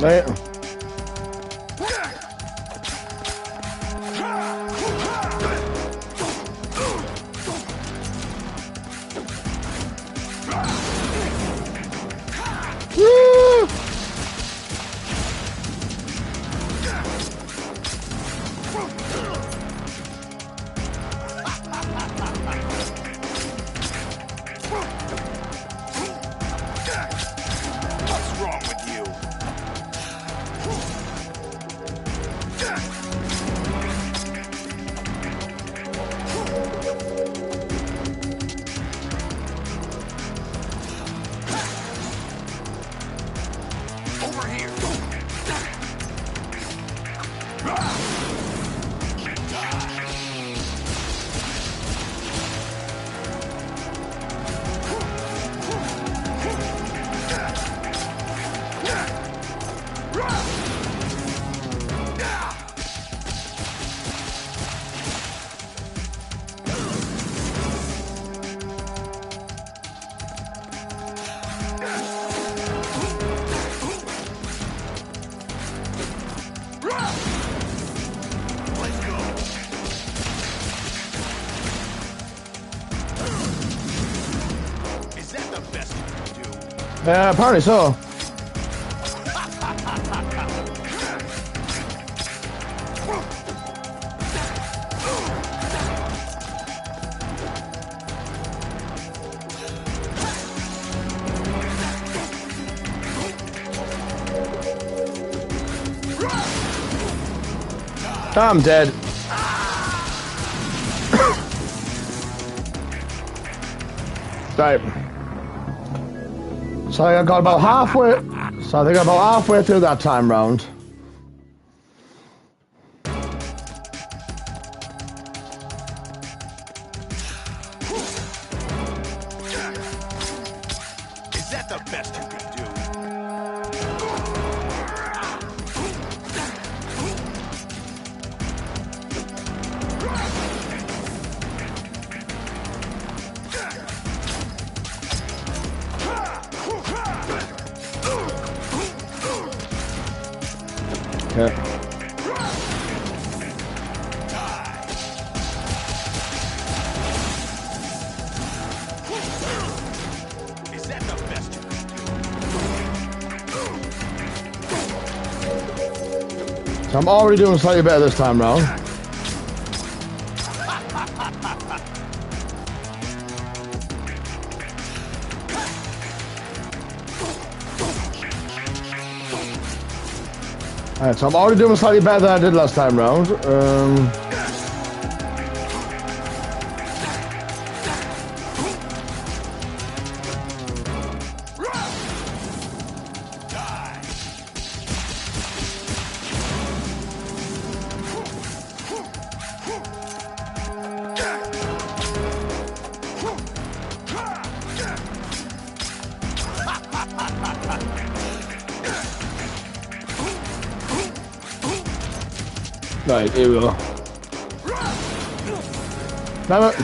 Right. Woo! What's wrong with you? Over here. Is that the best you can do? Yeah, apparently so. I'm dead. Right. So I got about halfway. So I think I'm about halfway through that time round. Is that the best you can do? Okay. Is that the best you can do? So I'm already doing slightly better this time round. Alright, so I'm already doing slightly better than I did last time round. Right, here we go. Damn it.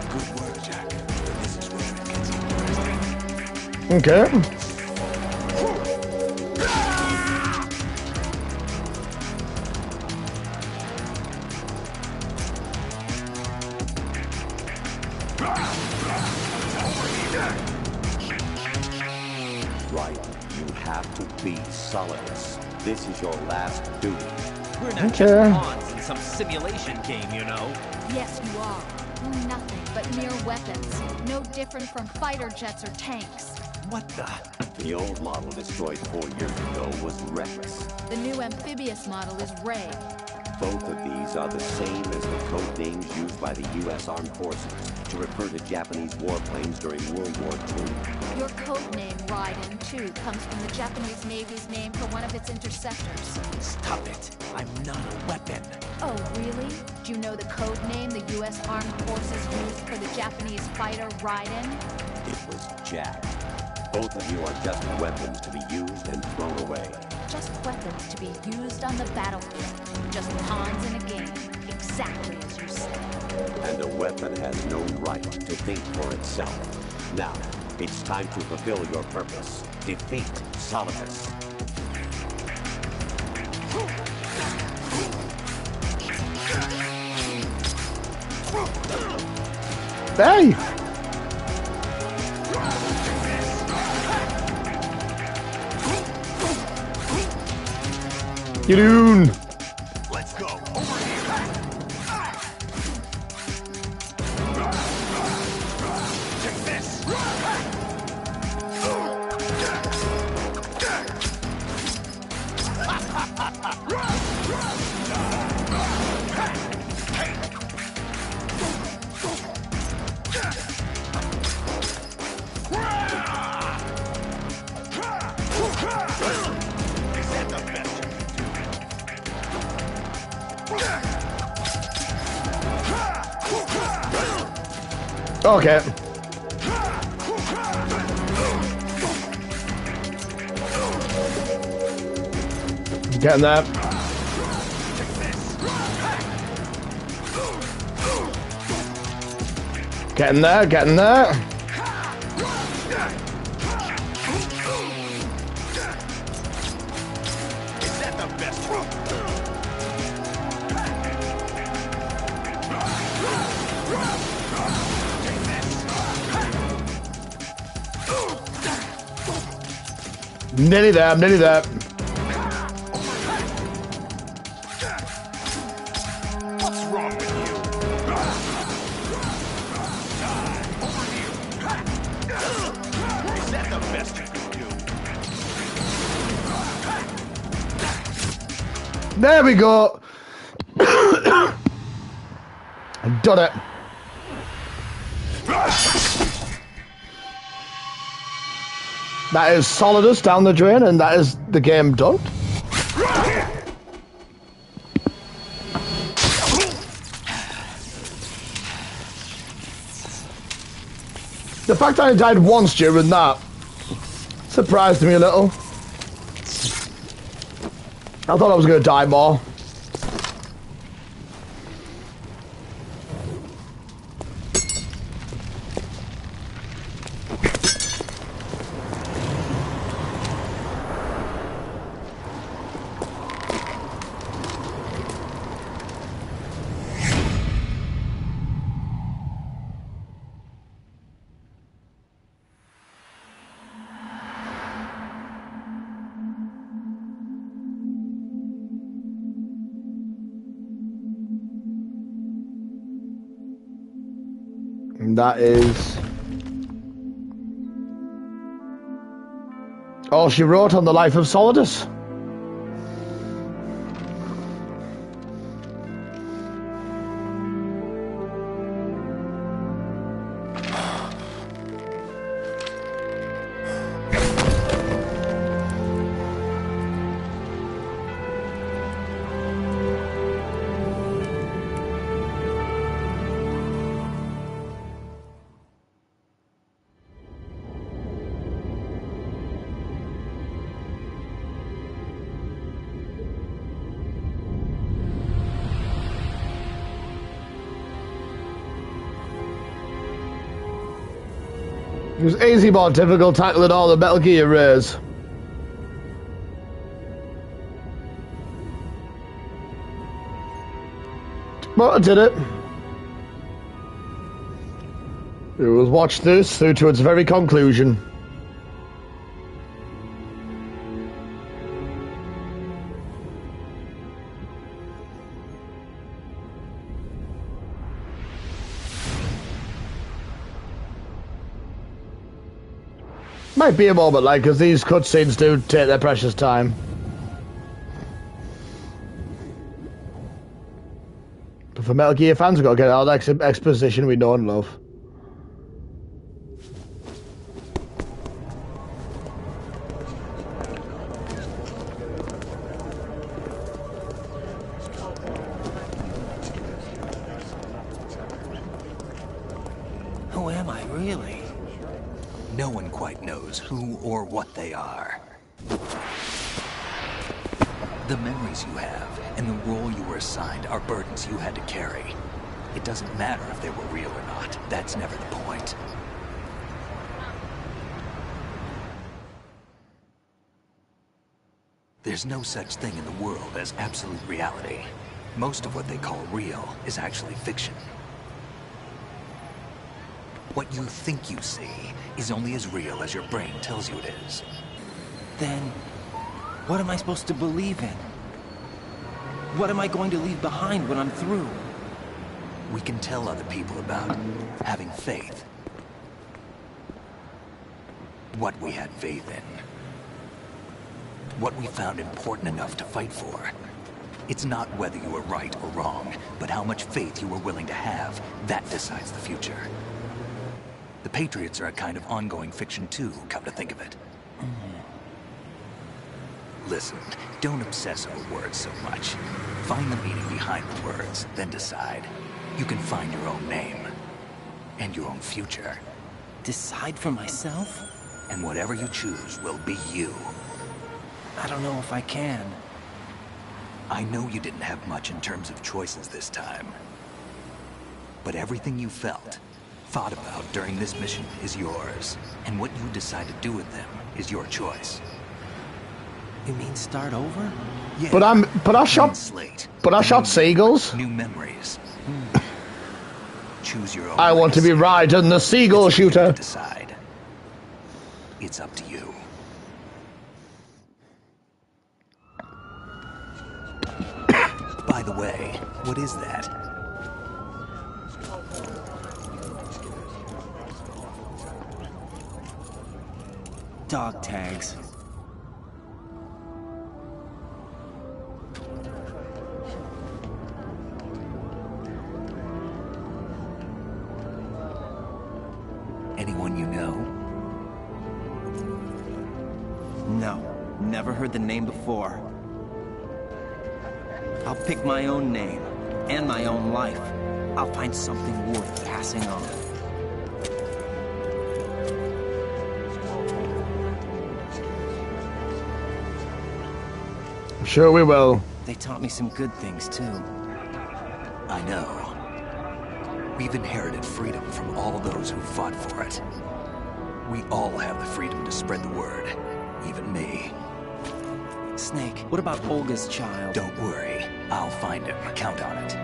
Good work, Jack. This is where it gets interesting. Okay. Right. You have to be Solidus. This is your last duty. We're not Okay. just pawns in some simulation game, you know. Yes, you are. Nothing but mere weapons. No different from fighter jets or tanks. What the? The old model destroyed 4 years ago was Rex. The new amphibious model is Ray. Both of these are the same as the code names used by the U.S. Armed Forces to refer to Japanese warplanes during World War II. Your code name, Raiden, too, comes from the Japanese Navy's name for one of its interceptors. Stop it. I'm not a weapon. Oh, really? Do you know the code name the U.S. Armed Forces used for the Japanese fighter Raiden? It was Jack. Both of you are just weapons to be used and thrown away. Just weapons to be used on the battlefield. Just pawns in a game. exactly as you said. And a weapon has no right to think for itself. Now, it's time to fulfill your purpose. Defeat Solidus. Hey! Get in! Let's go. Take this. Okay. Getting that. Getting there, getting there. Is that the best? Nearly there, nearly there. What's wrong with you? Is that the best you can do? There we go. Done it. That is Solidus down the drain, and that is the game done. The fact that I died once during that surprised me a little. I thought I was going to die more. And that is all she wrote on the life of Solidus. It was easy but difficult tackling all the Metal Gear rares. But I did it. We will watch this through to its very conclusion. Might be a moment, like, because these cutscenes do take their precious time. But for Metal Gear fans, we've got to get all that exposition we know and love. Who am I, really? No one quite knows who or what they are. The memories you have and the role you were assigned are burdens you had to carry. It doesn't matter if they were real or not. That's never the point. There's no such thing in the world as absolute reality. Most of what they call real is actually fiction. What you think you see is only as real as your brain tells you it is. Then, what am I supposed to believe in? What am I going to leave behind when I'm through? We can tell other people about having faith. What we had faith in. What we found important enough to fight for. It's not whether you were right or wrong, but how much faith you were willing to have. That decides the future. The Patriots are a kind of ongoing fiction too, come to think of it. Listen, don't obsess over words so much. Find the meaning behind the words, then decide. You can find your own name. And your own future. Decide for myself? And whatever you choose will be you. I don't know if I can. I know you didn't have much in terms of choices this time. But everything you felt, thought about during this mission is yours. And what you decide to do with them is your choice. You mean start over? Yeah. But I shot seagulls. New memories. Choose your own. I want to be riding the seagull shooter. Decide. It's up to you. By the way, what is that? Dog tags. Anyone you know? No, never heard the name before. I'll pick my own name, and my own life. I'll find something worth passing on. I'm sure we will. They taught me some good things, too. I know. We've inherited freedom from all those who fought for it. We all have the freedom to spread the word. Even me. Snake, what about Olga's child? Don't worry. I'll find him. Count on it.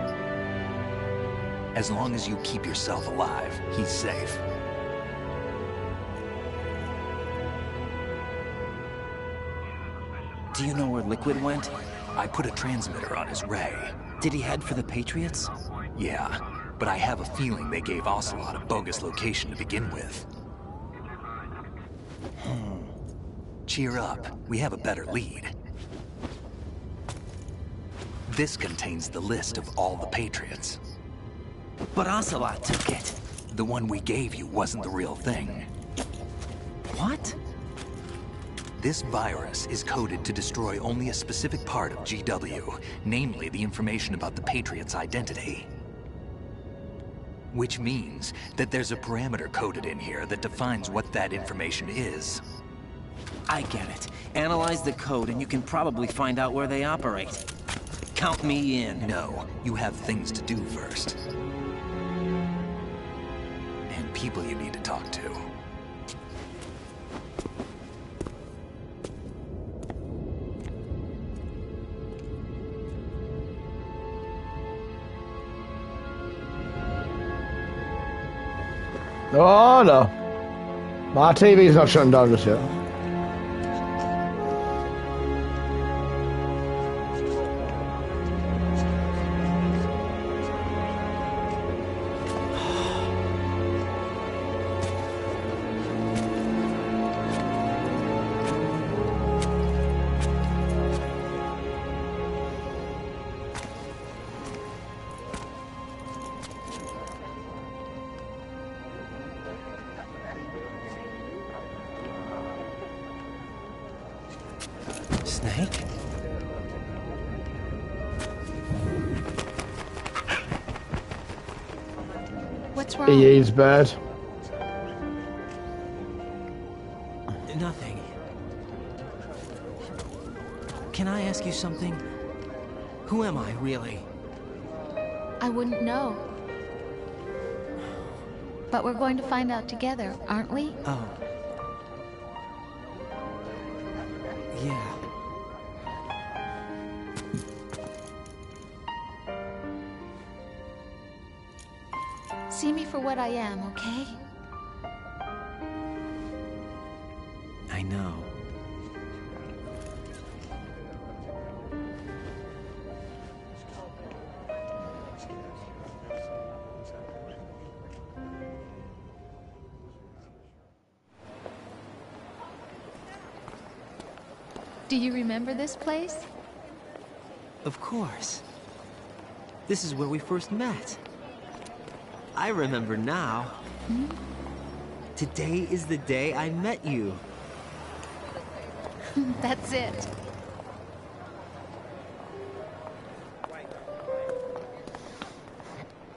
As long as you keep yourself alive, he's safe. Do you know where Liquid went? I put a transmitter on his ray. Did he head for the Patriots? Yeah, but I have a feeling they gave Ocelot a bogus location to begin with. Cheer up. We have a better lead. This contains the list of all the Patriots. But Ocelot took it. The one we gave you wasn't the real thing. What? This virus is coded to destroy only a specific part of GW, namely the information about the Patriots' identity. Which means that there's a parameter coded in here that defines what that information is. I get it. Analyze the code and you can probably find out where they operate. Count me in. No, you have things to do first. And people you need to talk to. Oh no. My TV's not shutting down just yet. Snake? What's wrong? He is bad. Nothing. Can I ask ask you something? Who am I, really? I wouldn't know. But we're going to find out together, aren't we? Oh. Yeah. See me for what I am, okay? I know. Do you remember this place? Of course. This is where we first met. I remember now. Hmm? Today is the day I met you. That's it.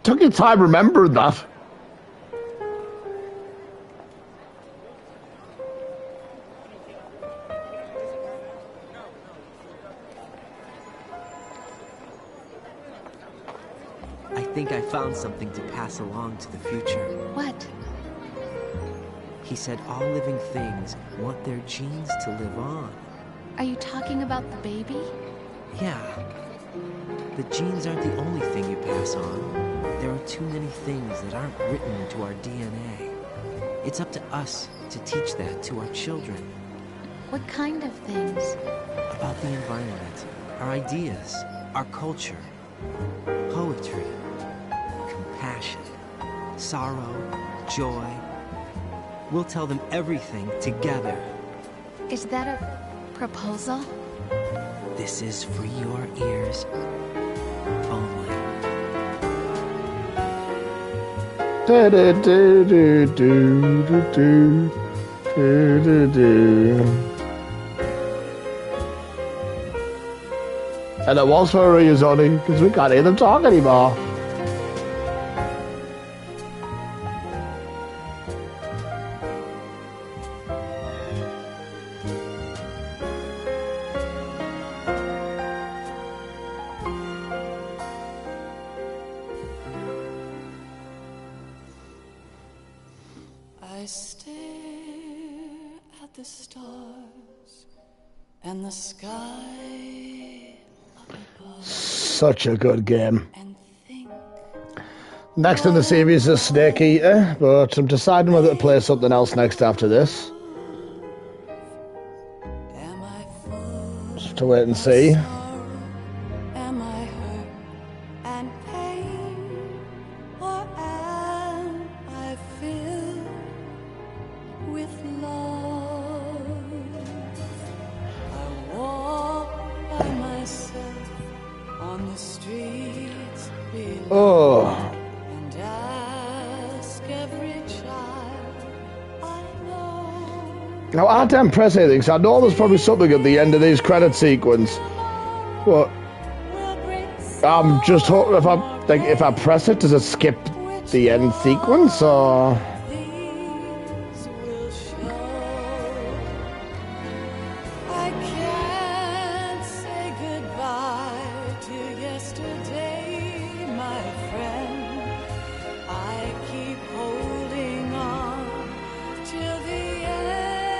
Took your time remembering that. I think I found something to pass along to the future. What? He said all living things want their genes to live on. Are you talking about the baby? Yeah. The genes aren't the only thing you pass on. There are too many things that aren't written into our DNA. It's up to us to teach that to our children. What kind of things? About the environment, our ideas, our culture, poetry, compassion, sorrow, joy. We'll tell them everything together. Is that a proposal? This is for your ears only. And it was for a reason, only because we can't hear them talk anymore. I stare at the stars and the sky above. Such a good game. Next in the series is Snake Eater, but I'm deciding whether to play something else next after this. Just have to wait and see. Am I hurt and pain, or am I filled with love? I walk by myself on the streets below. Oh. And ask every child I know. Now, I don't press anything, so I know there's probably something at the end of these credit sequence. But I'm just hoping if I press it, does it skip the end sequence, or? I can't say goodbye to yesterday, my friend. I keep holding on till the end.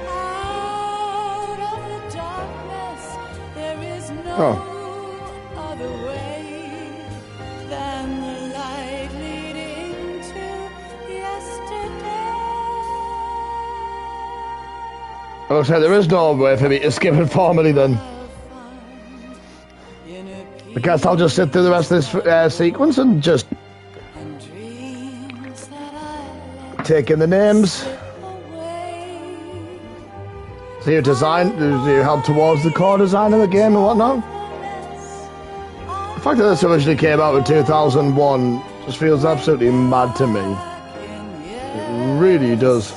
Out of the darkness, there is no other way than the light leading to yesterday. I was saying there is no way for me to skip it formally then. I guess I'll just sit through the rest of this sequence and just take in the names. So you help towards the core design of the game and whatnot. The fact that this originally came out in 2001 just feels absolutely mad to me. It really does.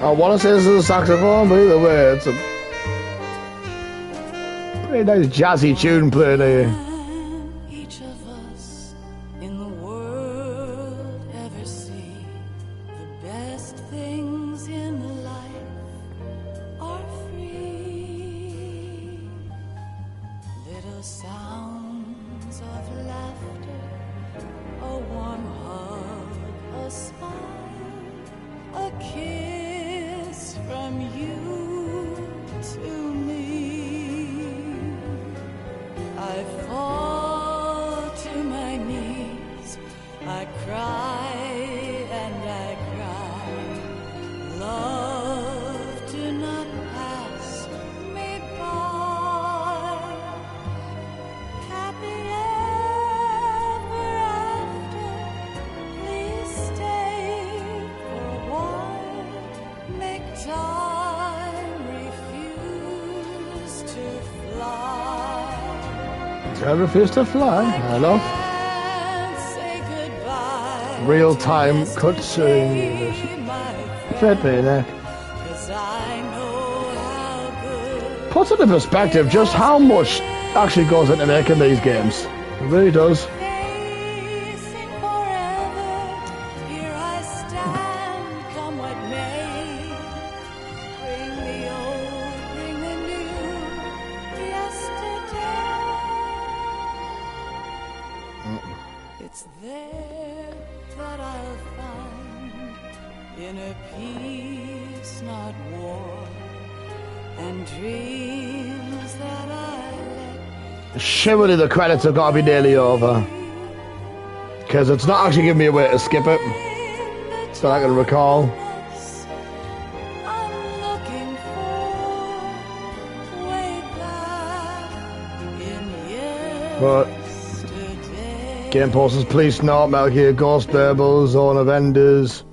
I want to say this is a saxophone, but either way, it's a pretty nice jazzy tune playing here. Each of us in the world ever see the best things in life are free. Little sounds of laughter, a warm hug, a smile, a kiss from you to me. I fall to my knees, I cry and I cry. Love, do not pass me by. Happy ever after, please stay for a while. Make time, refuse to fly. I refuse to fly. I love real-time cutscenes. Fed me neck. Puts it in perspective just how much actually goes into making these games. It really does. It's there that I'll find inner peace, not war, and dreams that I let. Surely the credits have got to be nearly over. Because it's not actually giving me a way to skip it. So I can recall. But game posters, Police Note, Metal Gear, Ghost Babel, Zone of Enders.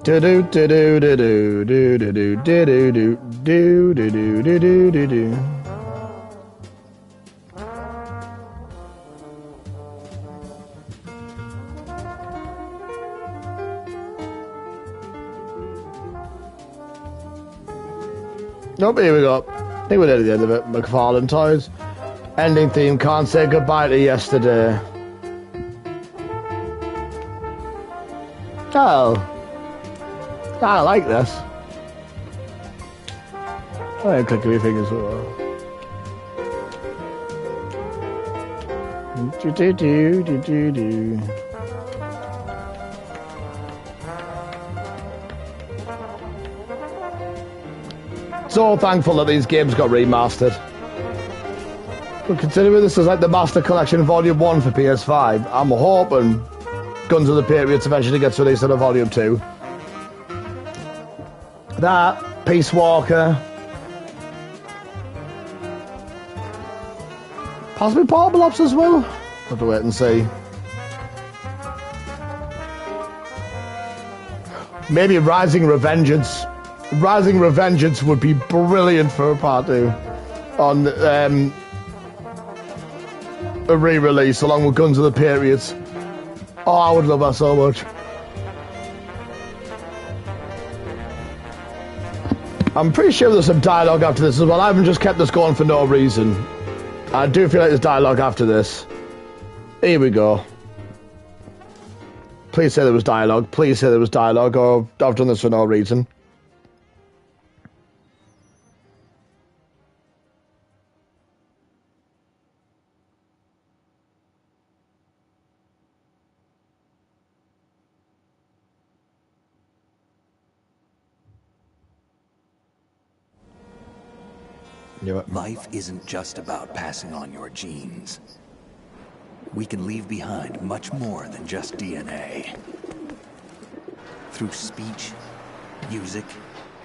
Do do do do do do do do do do do do do do do do do. Nope, here we go. I think we're near the end of it. McFarlane Toys. Ending theme, can't say goodbye to yesterday. Oh. I like this. I didn't click anything as well. Do do do do do do. So thankful that these games got remastered. But considering this is like the Master Collection Volume 1 for PS5, I'm hoping Guns of the Patriots eventually gets released on a Volume 2. That, Peace Walker, possibly Portable Ops as well. Have to wait and see. Maybe Rising Revengeance. Rising Revengeance would be brilliant for a part 2 on a re-release along with Guns of the Patriots. Oh, I would love that so much. I'm pretty sure there's some dialogue after this as well. I haven't just kept this going for no reason. I do feel like there's dialogue after this. Here we go. Please say there was dialogue. Please say there was dialogue, or I've done this for no reason. Life isn't just about passing on your genes. we can leave behind much more than just DNA. Through speech, music,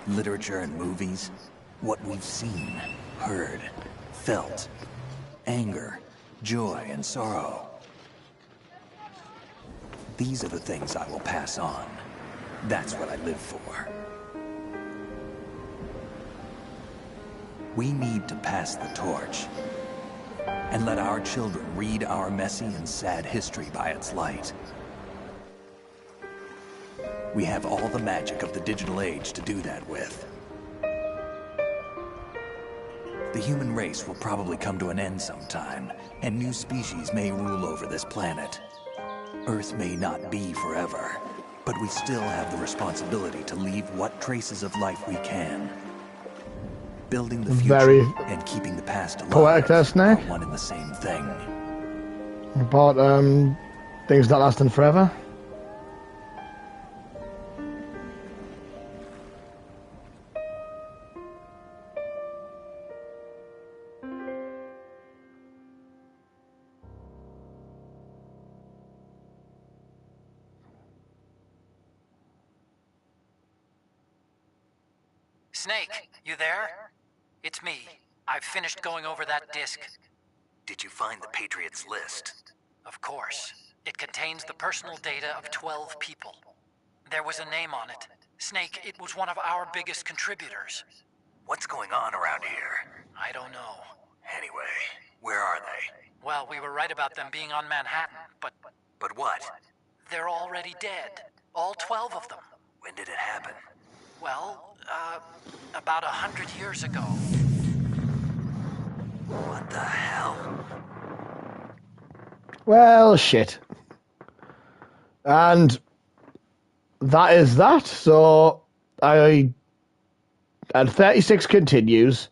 literature, and movies, what we've seen, heard, felt, anger, joy, and sorrow. These are the things I will pass on. That's what I live for. We need to pass the torch and let our children read our messy and sad history by its light. We have all the magic of the digital age to do that with. The human race will probably come to an end sometime, and new species may rule over this planet. Earth may not be forever, but we still have the responsibility to leave what traces of life we can. Building the future and keeping the past alive poetic there, Snake. are one and the same thing. About things not lasting forever. Snake, you there? It's me. I've finished going over that disk. Did you find the Patriots list? Of course. It contains the personal data of 12 people. There was a name on it. Snake, it was one of our biggest contributors. What's going on around here? I don't know. Anyway, where are they? Well, we were right about them being on Manhattan, but... But what? They're already dead. All 12 of them. When did it happen? Well, about 100 years ago. What the hell? Well, shit. And that is that. So I had 36 continues,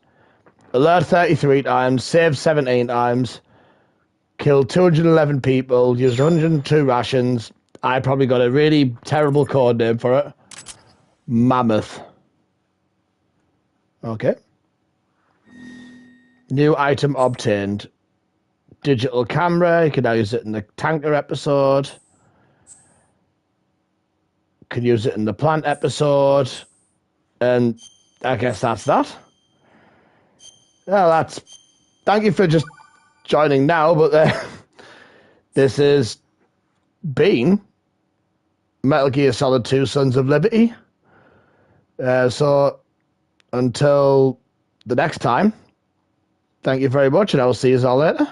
alert 33 times, saved 17 times, killed 211 people, used 102 rations. I probably got a really terrible code name for it. Mammoth. Okay. New item obtained. Digital camera. You can now use it in the tanker episode. Can use it in the plant episode. And I guess that's that. Well, that's... Thank you for just joining now, but this has been Metal Gear Solid 2 Sons of Liberty. So, until the next time, thank you very much, and I will see you all later.